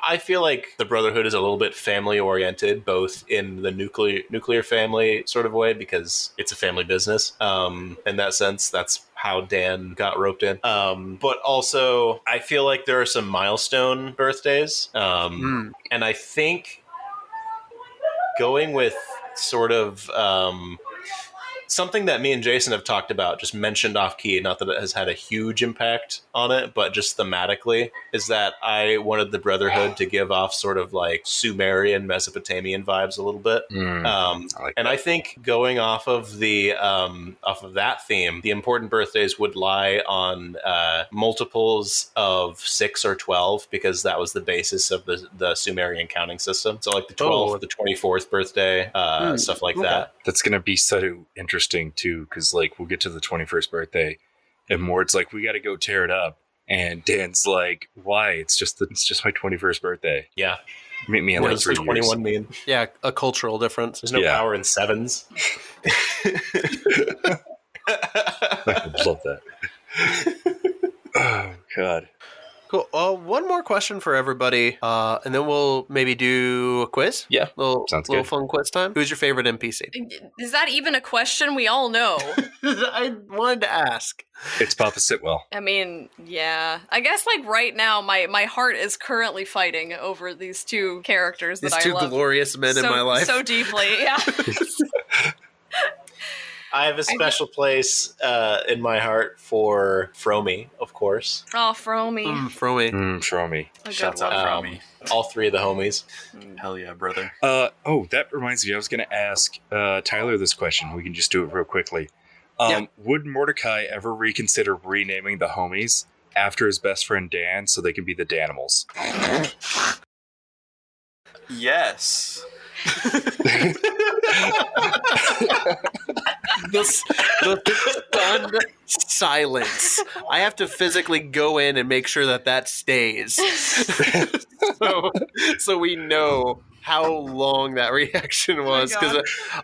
I feel like the Brotherhood is a little bit family oriented, both in the nuclear family sort of way, because it's a family business. In that sense, that's how Dan got roped in. But also, I feel like there are some milestone birthdays. And I think going with sort of something that me and Jason have talked about, just mentioned off key, not that it has had a huge impact on it, but just thematically, is that I wanted the Brotherhood to give off sort of like Sumerian, Mesopotamian vibes a little bit. I think going off of that theme, the important birthdays would lie on multiples of 6 or 12, because that was the basis of the Sumerian counting system. So like the 12th, the 24th birthday, stuff like that. That's going to be so interesting too, because like we'll get to the 21st birthday and Mort's like, we got to go tear it up, and Dan's like, why? It's just my 21st birthday. Yeah, meet me in like 3 years. 21 mean? Yeah, a cultural difference. There's no power in sevens. I love that. Oh god. Cool. One more question for everybody, and then we'll maybe do a quiz. Yeah, sounds good. Little fun quiz time. Who's your favorite NPC? Is that even a question? We all know. I wanted to ask. It's Papa Sitwell. I mean, yeah. I guess like right now, my heart is currently fighting over these two characters that I love. These two glorious men in my life. So deeply, yeah. I have a special place in my heart for Fromy, of course. Oh, Fromy. Fromy. Fromy. Shouts out Fromy. All three of the homies. Hell yeah, brother. That reminds me. I was going to ask Tyler this question. We can just do it real quickly. Would Mordicai ever reconsider renaming the homies after his best friend Dan so they can be the Danimals? Yes. The stunned silence. I have to physically go in and make sure that stays. so we know how long that reaction was, because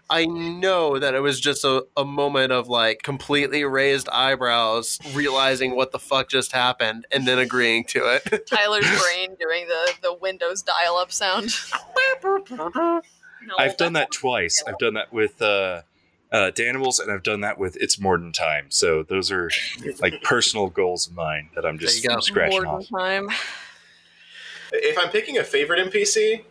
I know that it was just a moment of like completely raised eyebrows, realizing what the fuck just happened, and then agreeing to it. Tyler's brain doing the Windows dial-up sound. No, I've done that twice. I've done that with Danimals, and I've done that with It's Morden Time. So those are like personal goals of mine that I'm just scratching Morden off. Time. If I'm picking a favorite NPC,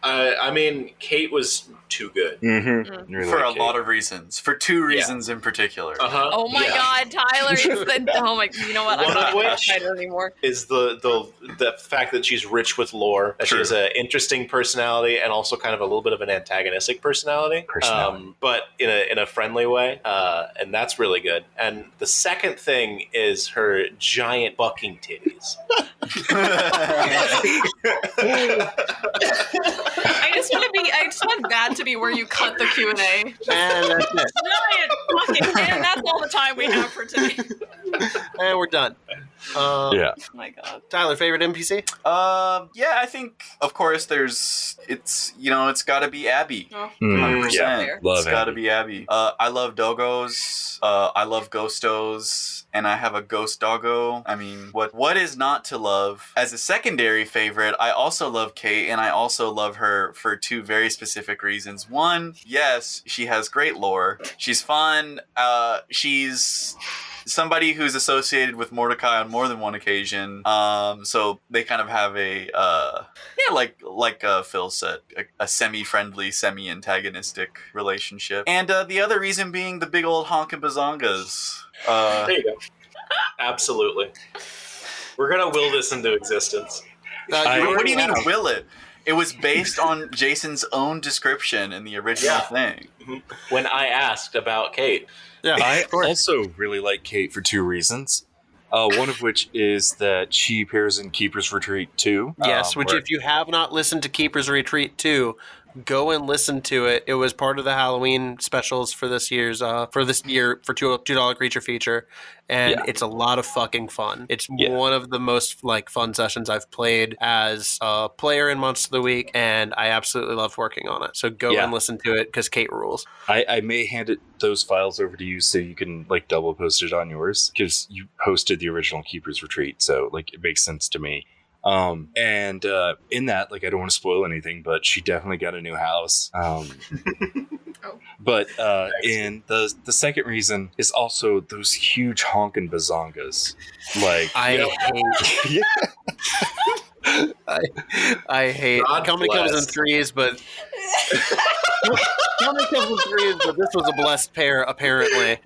I mean, Kate was too good. Really for a lot of reasons. For two reasons in particular. Oh my god, Tyler! Oh my! You know what? I'm not even excited anymore. Is the fact that she's rich with lore, that she has an interesting personality, and also kind of a little bit of an antagonistic personality. But in a friendly way, and that's really good. And the second thing is her giant bucking titties. I just want that to be where you cut the Q&A. And that's it. Giant fucking, and that's all the time we have for today. And we're done. Oh my god. Tyler, favorite NPC? Yeah, I think of course it's gotta be Abby. 100%. It's gotta be Abby. I love doggos. I love ghostos, and I have a ghost doggo. I mean, what is not to love? As a secondary favorite, I also love Kate, and I also love her for two very specific reasons. One, yes, she has great lore. She's fun. She's somebody who's associated with Mordicai on more than one occasion. So they kind of have a like Phil said, a semi-friendly, semi-antagonistic relationship. And the other reason being the big old honkin' bazongas. There you go. Absolutely. We're gonna will this into existence. What do you mean will it? It was based on Jason's own description in the original thing. When I asked about Kate. Yeah, I also really like Kate for two reasons. One of which is that she appears in Keeper's Retreat 2. Yes, which if you have not listened to Keeper's Retreat 2, go and listen to it. It was part of the Halloween specials for this year for $2 creature feature, and it's a lot of fucking fun. It's one of the most like fun sessions I've played as a player in Monster of the Week, and I absolutely loved working on it. So go and listen to it because Kate rules. I may hand those files over to you so you can like double post it on yours, because you posted the original Keeper's Retreat, so like it makes sense to me. In that, like, I don't want to spoil anything, but she definitely got a new house. But in the second reason is also those huge honkin' bazongas. Like, I hate Comedy comes in threes, but Comedy comes in threes, but this was a blessed pair, apparently.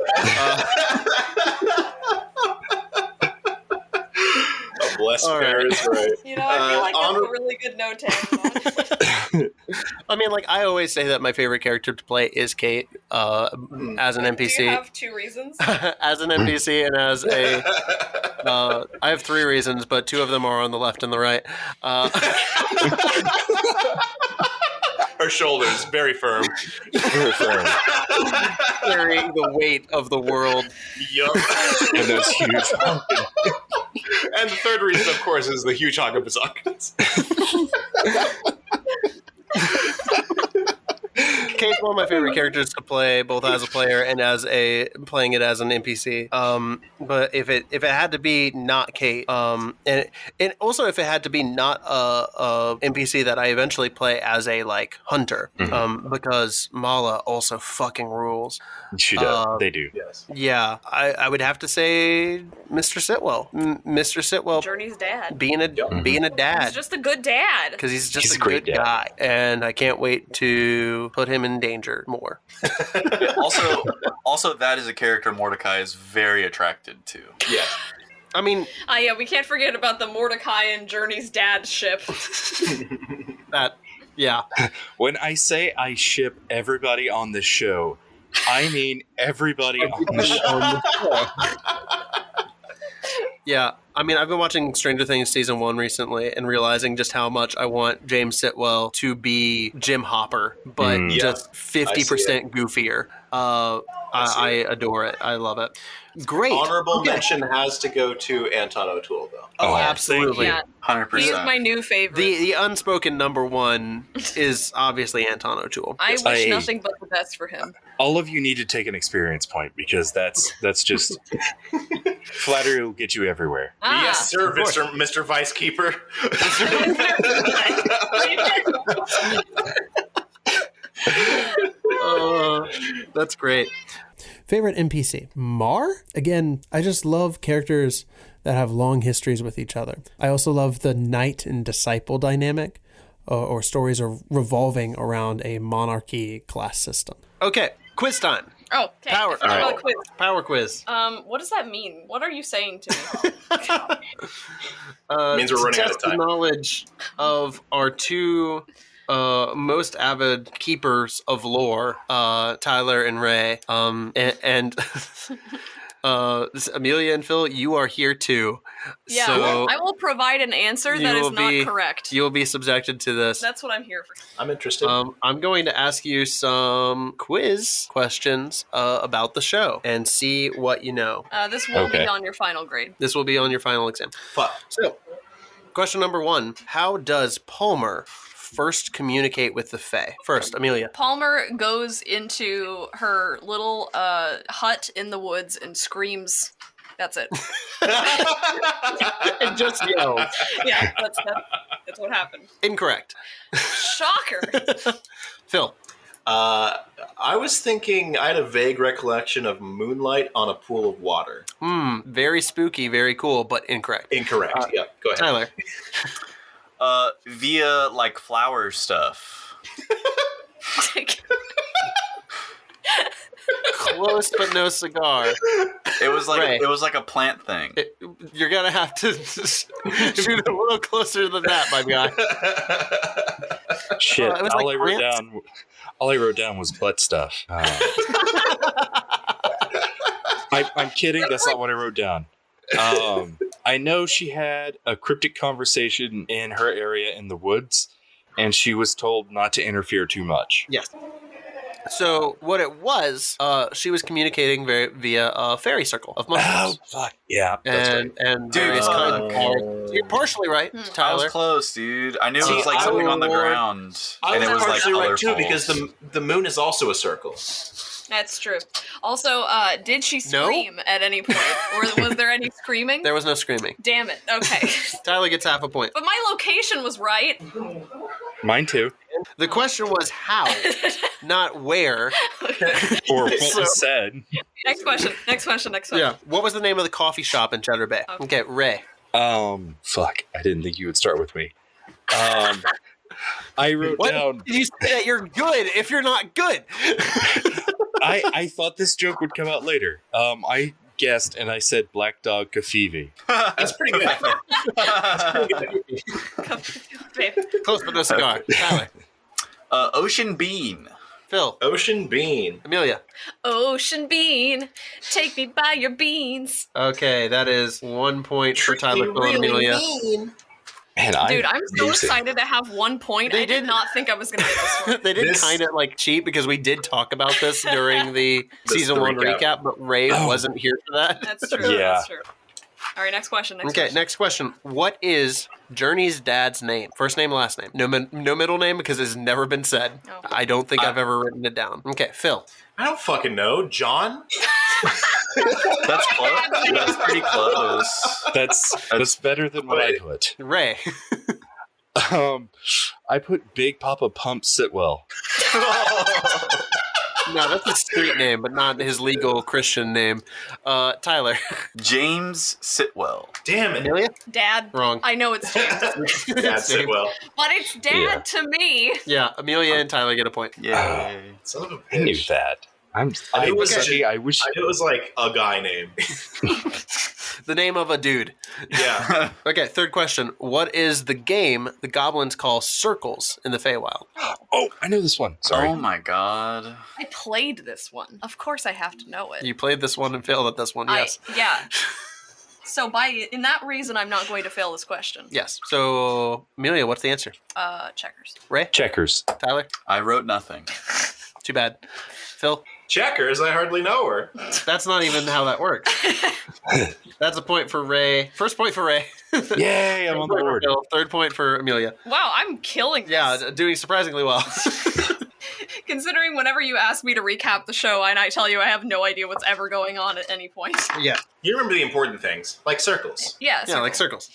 Blessed pair is right. You know, I feel like that's a really good note to end on. I mean, like, I always say that my favorite character to play is Kate, as an NPC. Do you have two reasons? As an NPC and as a... I have three reasons, but two of them are on the left and the right. Her shoulders, very firm. very firm. Carrying the weight of the world. Yup. And those huge honkin'. And the third reason, of course, is the huge honkin' bazongas. Kate's one of my favorite characters to play, both as a player and as playing it as an NPC. But if it had to be not Kate, and also if it had to be not a NPC that I eventually play as a like hunter, because Mala also fucking rules. She does. They do. Yes. Yeah, I would have to say Mr. Sitwell. Mr. Sitwell, Jurnee's dad. being a dad. He's just a good dad. Because he's just a good guy. And I can't wait to put him in danger more. Also, that is a character Mordicai is very attracted to. Yeah. I mean, yeah, we can't forget about the Mordicai and Jurnee's dad ship. yeah. When I say I ship everybody on this show, I mean everybody on the show. Yeah, I mean, I've been watching Stranger Things Season 1 recently and realizing just how much I want James Sitwell to be Jim Hopper, but just 50% goofier. I adore it. I love it. Great. Honorable mention has to go to Anton O'Toole, though. Oh, absolutely. Yeah. 100%. He is my new favorite. The unspoken number one is obviously Anton O'Toole. I wish nothing but the best for him. All of you need to take an experience point because that's just flattery will get you everywhere. Yes, sir, Mr. Vice Keeper. That's great. Favorite NPC? Mar? Again, I just love characters that have long histories with each other. I also love the knight and disciple dynamic, or stories are revolving around a monarchy class system. Okay, quiz time. Oh, okay. Power, I forgot about the quiz. Power quiz. What does that mean? What are you saying to me? Means we're running out of test the time. knowledge of our two most avid keepers of lore, Tyler and Ray. And Amelia and Phil, you are here too. Yeah, so I will provide an answer that is not correct. You will be subjected to this. That's what I'm here for. I'm interested. I'm going to ask you some quiz questions about the show and see what you know. This will be on your final grade. This will be on your final exam. Fuck. So, question number 1. How does Palmer first communicate with the Fae? First, Amelia. Palmer goes into her little hut in the woods and screams. That's it. It just yells. Yeah, that's what happened. Incorrect. Shocker. Phil. I was thinking, I had a vague recollection of moonlight on a pool of water. Very spooky, very cool, but incorrect. Incorrect. Yeah, go ahead. Tyler. Via like flower stuff. Close, but no cigar. It was like Ray. it was like a plant thing. You're gonna have to shoot a little closer than that, my guy. Shit! It was all like I wrote down was butt stuff. I'm kidding. That's not what I wrote down. I know she had a cryptic conversation in her area in the woods, and she was told not to interfere too much. Yes. So what it was, she was communicating via a fairy circle of mushrooms. Oh, fuck. Yeah, that's right. And various kinds of powers. You're partially right, I was Tyler. close, dude. I knew it was like something on the ground, and it was like partially right colorful. too, because the moon is also a circle. That's true. Also, did she scream at any point? Or was there any screaming? There was no screaming. Damn it. Okay. Tyler gets half a point. But my location was right. Mine too. The question was how, not where. Or what was said. Next question. Yeah. What was the name of the coffee shop in Cheddar Bay? Okay, Ray. Fuck. I didn't think you would start with me. I wrote down. Did you say that you're good if you're not good? I thought this joke would come out later. I guessed and I said Black Dog Kofi. That's pretty good. Close but no cigar. Tyler. Ocean Bean. Phil. Ocean Bean. Amelia. Ocean bean, take me by your beans. Okay, that is 1 point for Tyler, Phil, and Amelia. Man, Dude, I'm so excited to have 1 point. I did not think I was going to get this one. They did kind of like cheat because we did talk about this during the season 1 recap, but Ray wasn't here for that. That's true. Yeah. That's true. All right, next question. Next question. What is Jurnee's dad's name? First name, last name. No middle name because it's never been said. Oh. I don't think I've ever written it down. Okay, Phil. I don't fucking know. John? That's close. That's pretty close. That's better than what I put. Ray. I put Big Papa Pump Sitwell. No, that's a street name, but not his legal Christian name. Tyler. James Sitwell. Damn it. Amelia? Dad. Wrong. I know it's James. That's it. Well, But it's Dad to me. Yeah, Amelia and Tyler get a point. Yay. Son of a bitch. I knew that. I wish I knew it was like a guy name. The name of a dude. Yeah. Okay, third question. What is the game the goblins call circles in the Feywild? Oh, I know this one. Sorry. Oh my god. I played this one. Of course I have to know it. You played this one and failed at this one, yes. Yeah. So in that reason, I'm not going to fail this question. Yes. So, Amelia, what's the answer? Checkers. Ray? Checkers. Tyler? I wrote nothing. Too bad. Phil? Checkers, I hardly know her. That's not even how that works. That's a point for Ray. First point for Ray. Yay, I'm on the board. Phil. Third point for Amelia. Wow, I'm killing this. Yeah, doing surprisingly well. Considering whenever you ask me to recap the show and I tell you I have no idea what's ever going on at any point. Yeah. You remember the important things, like circles. Yeah, Yeah, like circles.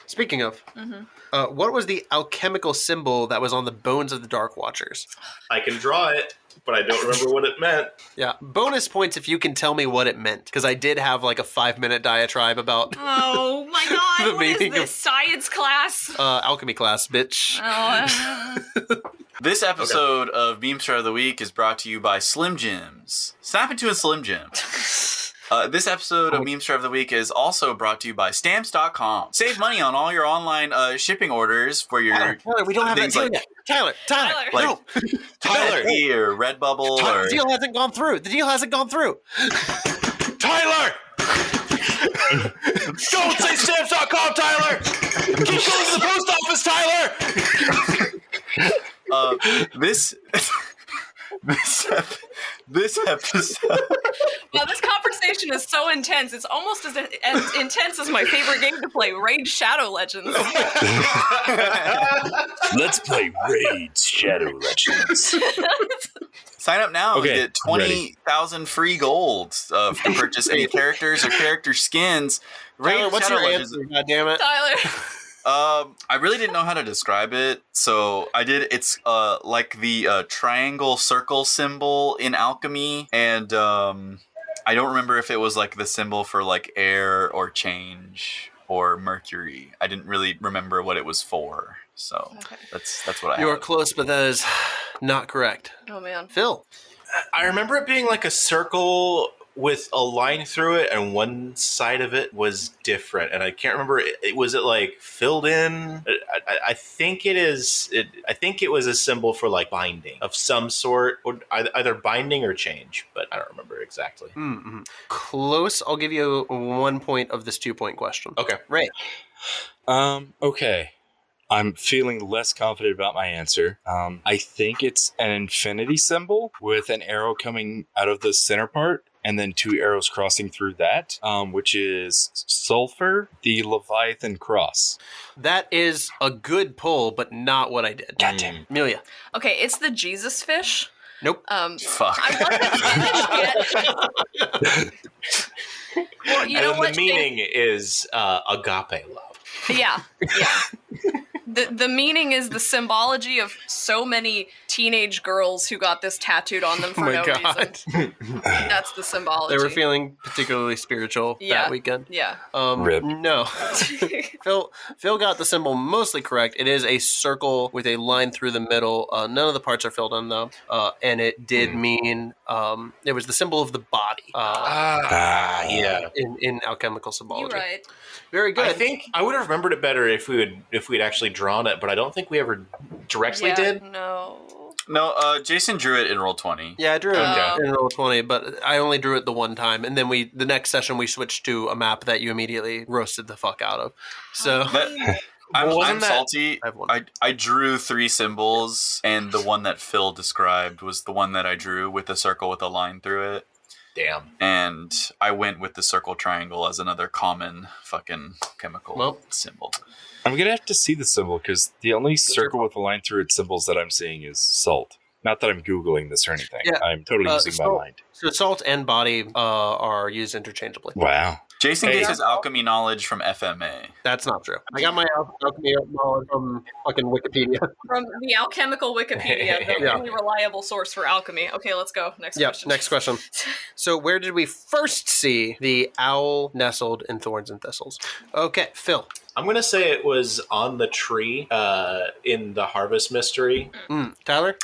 Speaking of, what was the alchemical symbol that was on the bones of the Dark Watchers? I can draw it, but I don't remember what it meant. Yeah, bonus points if you can tell me what it meant, because I did have like a 5-minute diatribe about Oh my god, The what is meaning this? of- Science class? alchemy class, bitch. This episode of Meme Star of the Week is brought to you by Slim Jims. Snap into a Slim Jim. This episode of Meme Star of the Week is also brought to you by Stamps.com. Save money on all your online shipping orders for your Tyler, we don't have that things deal like- yet. Tyler, like no. Tyler or Redbubble The or deal hasn't gone through. The deal hasn't gone through. Tyler! Don't say stamps.com, Tyler! Keep going to the post office, Tyler! this episode. Wow, this conversation is so intense. It's almost as intense as my favorite game to play, Raid Shadow Legends. Let's play Raid Shadow Legends. Sign up now and Okay, get 20,000 free gold to purchase any characters or character skins. Tyler, what's Shadow your Legends- answer? God damn it. Tyler. I really didn't know how to describe it, so I did. It's like the triangle circle symbol in alchemy, and I don't remember if it was like the symbol for like air or change or mercury. I didn't really remember what it was for, so Okay. that's what I. You are have. close, but that is not correct. Oh man. Phil. I remember it being like a circle with a line through it, and one side of it was different, and I can't remember. Was it like filled in? I think it is. I think it was a symbol for like binding of some sort, or either binding or change, but I don't remember exactly. Mm-hmm. Close. I'll give you 1 point of this 2-point question. Okay, Ray. Okay. I'm feeling less confident about my answer. I think it's an infinity symbol with an arrow coming out of the center part and then 2 arrows crossing through that, which is sulfur, the Leviathan cross. That is a good pull, but not what I did. God damn. Amelia. Okay, it's the Jesus fish. Nope. Fuck. I wasn't finished yet. Well, you and know then what? the meaning is agape love. Yeah. The meaning is the symbology of so many teenage girls who got this tattooed on them Oh for my no God. reason. That's the symbology. They were feeling particularly spiritual Yeah. that weekend. Yeah. Rip. No. Phil got the symbol mostly correct. It is a circle with a line through the middle. None of the parts are filled in though. And it did mean it was the symbol of the body. Yeah. In alchemical symbology. You're right. Very good. I think I would have remembered it better if we'd actually drawn it, but I don't think we ever directly Yeah, did. No. No, Jason drew it in Roll20. Yeah, I drew it Okay. in Roll20, but I only drew it the one time, and then the next session we switched to a map that you immediately roasted the fuck out of. So I'm salty. I have one. I drew 3 symbols, and the one that Phil described was the one that I drew with a circle with a line through it. Damn. And I went with the circle triangle as another common fucking chemical symbol. I'm going to have to see the symbol because the only circle with a line through it symbols that I'm seeing is salt. Not that I'm Googling this or anything. Yeah. I'm totally using my mind. So salt and body are used interchangeably. Wow. Jason gets his alchemy knowledge from FMA. That's not true. I got my alchemy knowledge from fucking Wikipedia. From the alchemical Wikipedia, the Yeah. only reliable source for alchemy. Okay, let's go. Next Yep, question. next question. So where did we first see the owl nestled in thorns and thistles? Okay, Phil. I'm going to say it was on the tree in the Harvest Mystery. Tyler?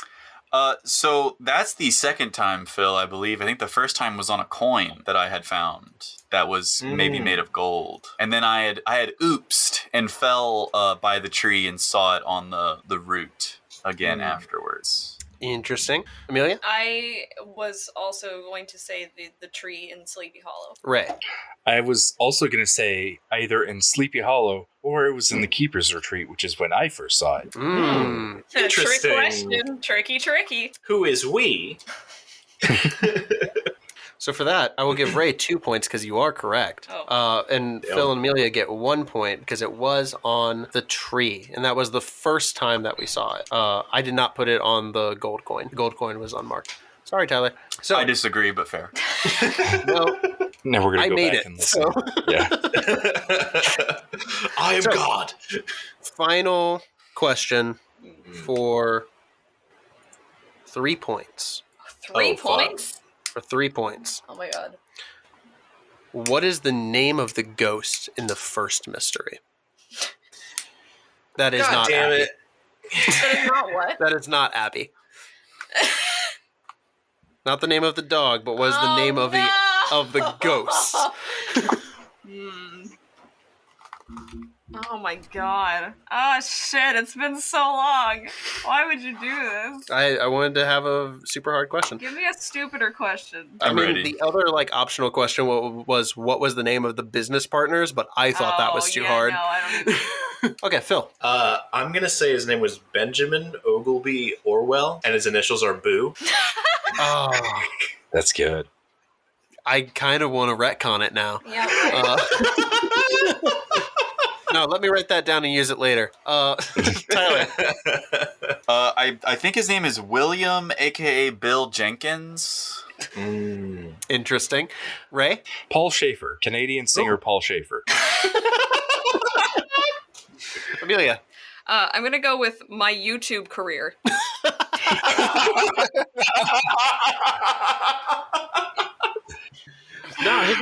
So that's the second time, Phil, I believe. I think the first time was on a coin that I had found that was maybe made of gold. And then I had oopsed and fell by the tree and saw it on the root again afterwards. Interesting. Amelia? I was also going to say the tree in Sleepy Hollow. Ray? I was also going to say either in Sleepy Hollow or it was in the Keeper's Retreat, which is when I first saw it. Interesting. Trick question. Tricky. Who is we? So for that, I will give Ray 2 points because you are correct. Oh. And Phil and Amelia get 1 point because it was on the tree. And that was the first time that we saw it. I did not put it on the gold coin. The gold coin was unmarked. Sorry, Tyler. So I disagree, but fair. well, Now we're going to go made back it, and listen. so. Yeah. I am God. Final question for 3 points. 3 points? For 3 points. Oh my god. What is the name of the ghost in the first mystery? That is God not damn Abby. it. That is not what? That is not Abby. Not the name of the dog, but was the name of the ghost. Oh my god. Oh shit, it's been so long. Why would you do this? I wanted to have a super hard question. Give me a stupider question. I I'm mean, ready. the other optional question was what was the name of the business partners, but I thought that was too hard. No, I don't Okay, Phil. I'm going to say his name was Benjamin Ogilby Orwell, and his initials are Boo. Oh, That's good. I kind of want to retcon it now. Yeah, right. No, let me write that down and use it later. Tyler. I think his name is William, a.k.a. Bill Jenkins. Interesting. Ray? Paul Schaefer, Canadian singer Paul Schaefer. Amelia? I'm gonna go with my YouTube career. No, his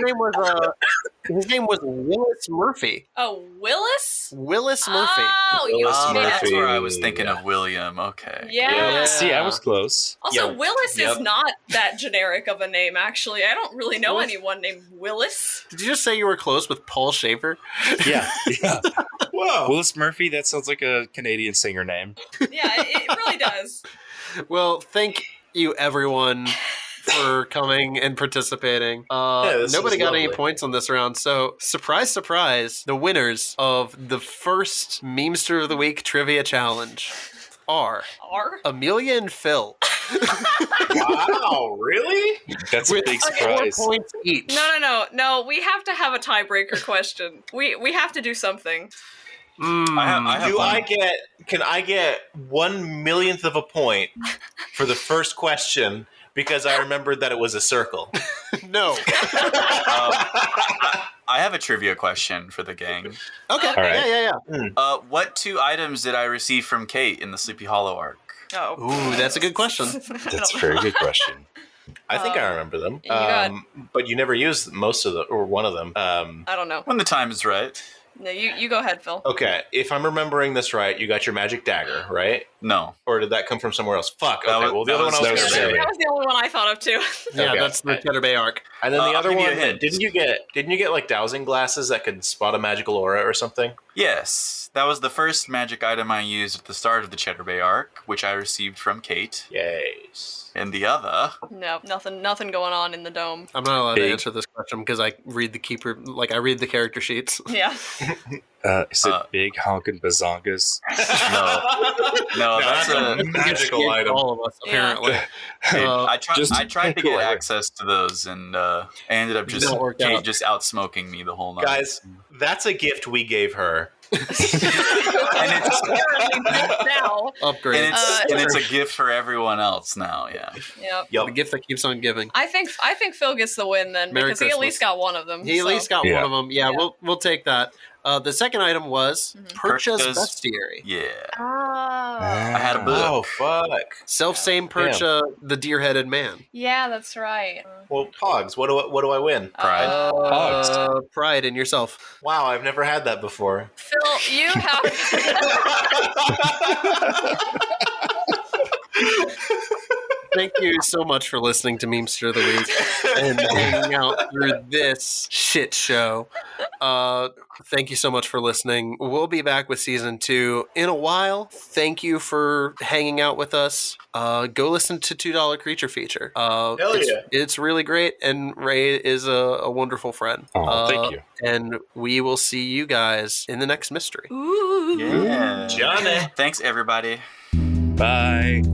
name was Willis Murphy. Oh, Willis? Willis Murphy. Oh, you Willis shit. That's Murphy. where I was thinking Yeah. of William. Okay. Yeah. See, I was close. Also, Yep. Willis Yep. is not that generic of a name, actually. I don't really know Willis? anyone named Willis. Did you just say you were close with Paul Schaefer? Yeah. Whoa. Willis Murphy, that sounds like a Canadian singer name. Yeah, it really does. Well, thank you, everyone, for coming and participating. this Nobody was got any lovely. points on this round, so surprise, surprise, the winners of the first Memester of the Week Trivia Challenge are R? Amelia and Phil. Wow, really? That's a With big 4 surprise. points each. No. We have to have a tiebreaker question. We have to do something. I have one. Can I get 1/1,000,000th of a point for the first question because I remembered that it was a circle? No. I have a trivia question for the gang. Okay. All right. Yeah. What 2 items did I receive from Kate in the Sleepy Hollow arc? Oh. Ooh, that's a good question. That's a very good question. I think I remember them. You got- But you never used most of them, or one of them. I don't know. When the time is right. No, you go ahead, Phil. Okay, if I'm remembering this right, you got your magic dagger, right? No. Or did that come from somewhere else? Fuck. That Okay, was- well, the that other was- one I was that going was to say. Cheddar That was the only one I thought of too. Yeah, Okay. that's the Cheddar Bay arc. And then the I'll other give you a one, hint. didn't you get like dowsing glasses that could spot a magical aura or something? Yes. That was the first magic item I used at the start of the Cheddar Bay arc, which I received from Kate. Yes. And the other... No, nothing going on in the dome. I'm not allowed Big. to answer this question because I read the keeper, I read the character sheets. Yeah. Is it Big Honkin' Bazongas? No, that's a... magical item. All of us, Yeah. apparently. I Just tried to cool, get right? access to those, and I ended up just Didn't work Kate out. just outsmoking me the whole night. Guys, that's a gift we gave her. Apparently now. Upgrade. And it's a gift for everyone else now. Yeah. Yep. The gift that keeps on giving. I think Phil gets the win then Merry because he at Christmas. least got one of them. He at so. least got Yeah. one of them. Yeah, Yeah. we'll take that. The second item was Percha's Percha's- Bestiary. Yeah. Ah. I had a book. Oh, fuck. Self-same Percha, the deer-headed man. Yeah, that's right. Well, Pogs, what do I win? Pride. Pride in yourself. Wow, I've never had that before. Phil, you have. Thank you so much for listening to Memester of the Week and hanging out through this shit show. Thank you so much for listening. We'll be back with season 2 in a while. Thank you for hanging out with us. Go listen to $2 Creature Feature. It's really great, and Ray is a wonderful friend. Thank you. And we will see you guys in the next mystery. Ooh. Yeah. Jurnee. Thanks, everybody. Bye.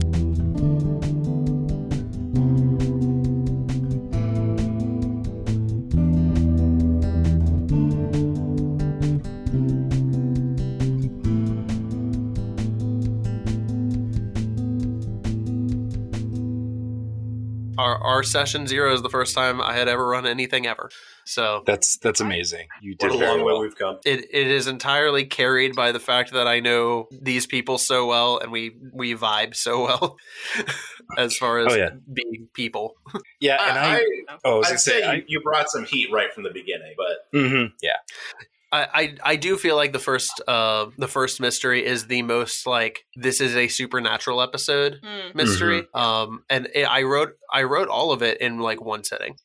Our session 0 is the first time I had ever run anything ever. So that's amazing. You did what a very long well. way we've come. It is entirely carried by the fact that I know these people so well, and we vibe so well as far as being people. Yeah, and I'd say you brought some heat right from the beginning, but yeah. I do feel like the first mystery is the most like this is a supernatural episode mystery. And I wrote all of it in like one sitting.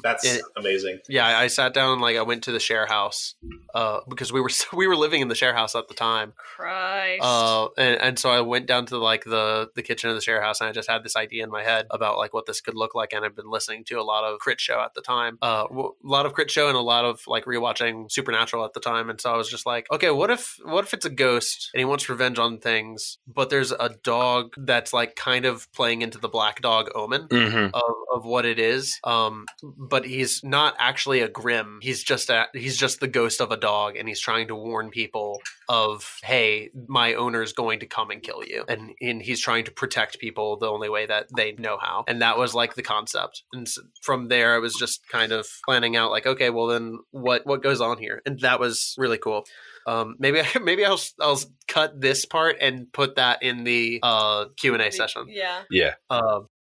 That's amazing. Yeah, I sat down and like I went to the share house because we were living in the share house at the time. Christ. And so I went down to like the kitchen of the share house, and I just had this idea in my head about like what this could look like, and I've been listening to a lot of Crit Show at the time, a lot of Crit Show and a lot of like rewatching Supernatural at the time. And so I was just like, okay, what if it's a ghost and he wants revenge on things, but there's a dog that's like kind of playing into the black dog omen of what it is, but he's not actually a Grimm. He's just the ghost of a dog, and he's trying to warn people of, hey, my owner's going to come and kill you, and he's trying to protect people the only way that they know how. And that was like the concept. And so from there I was just kind of planning out like, okay, well then what goes on here? And that was really cool. Maybe I'll cut this part and put that in the Q&A session. Yeah. Yeah.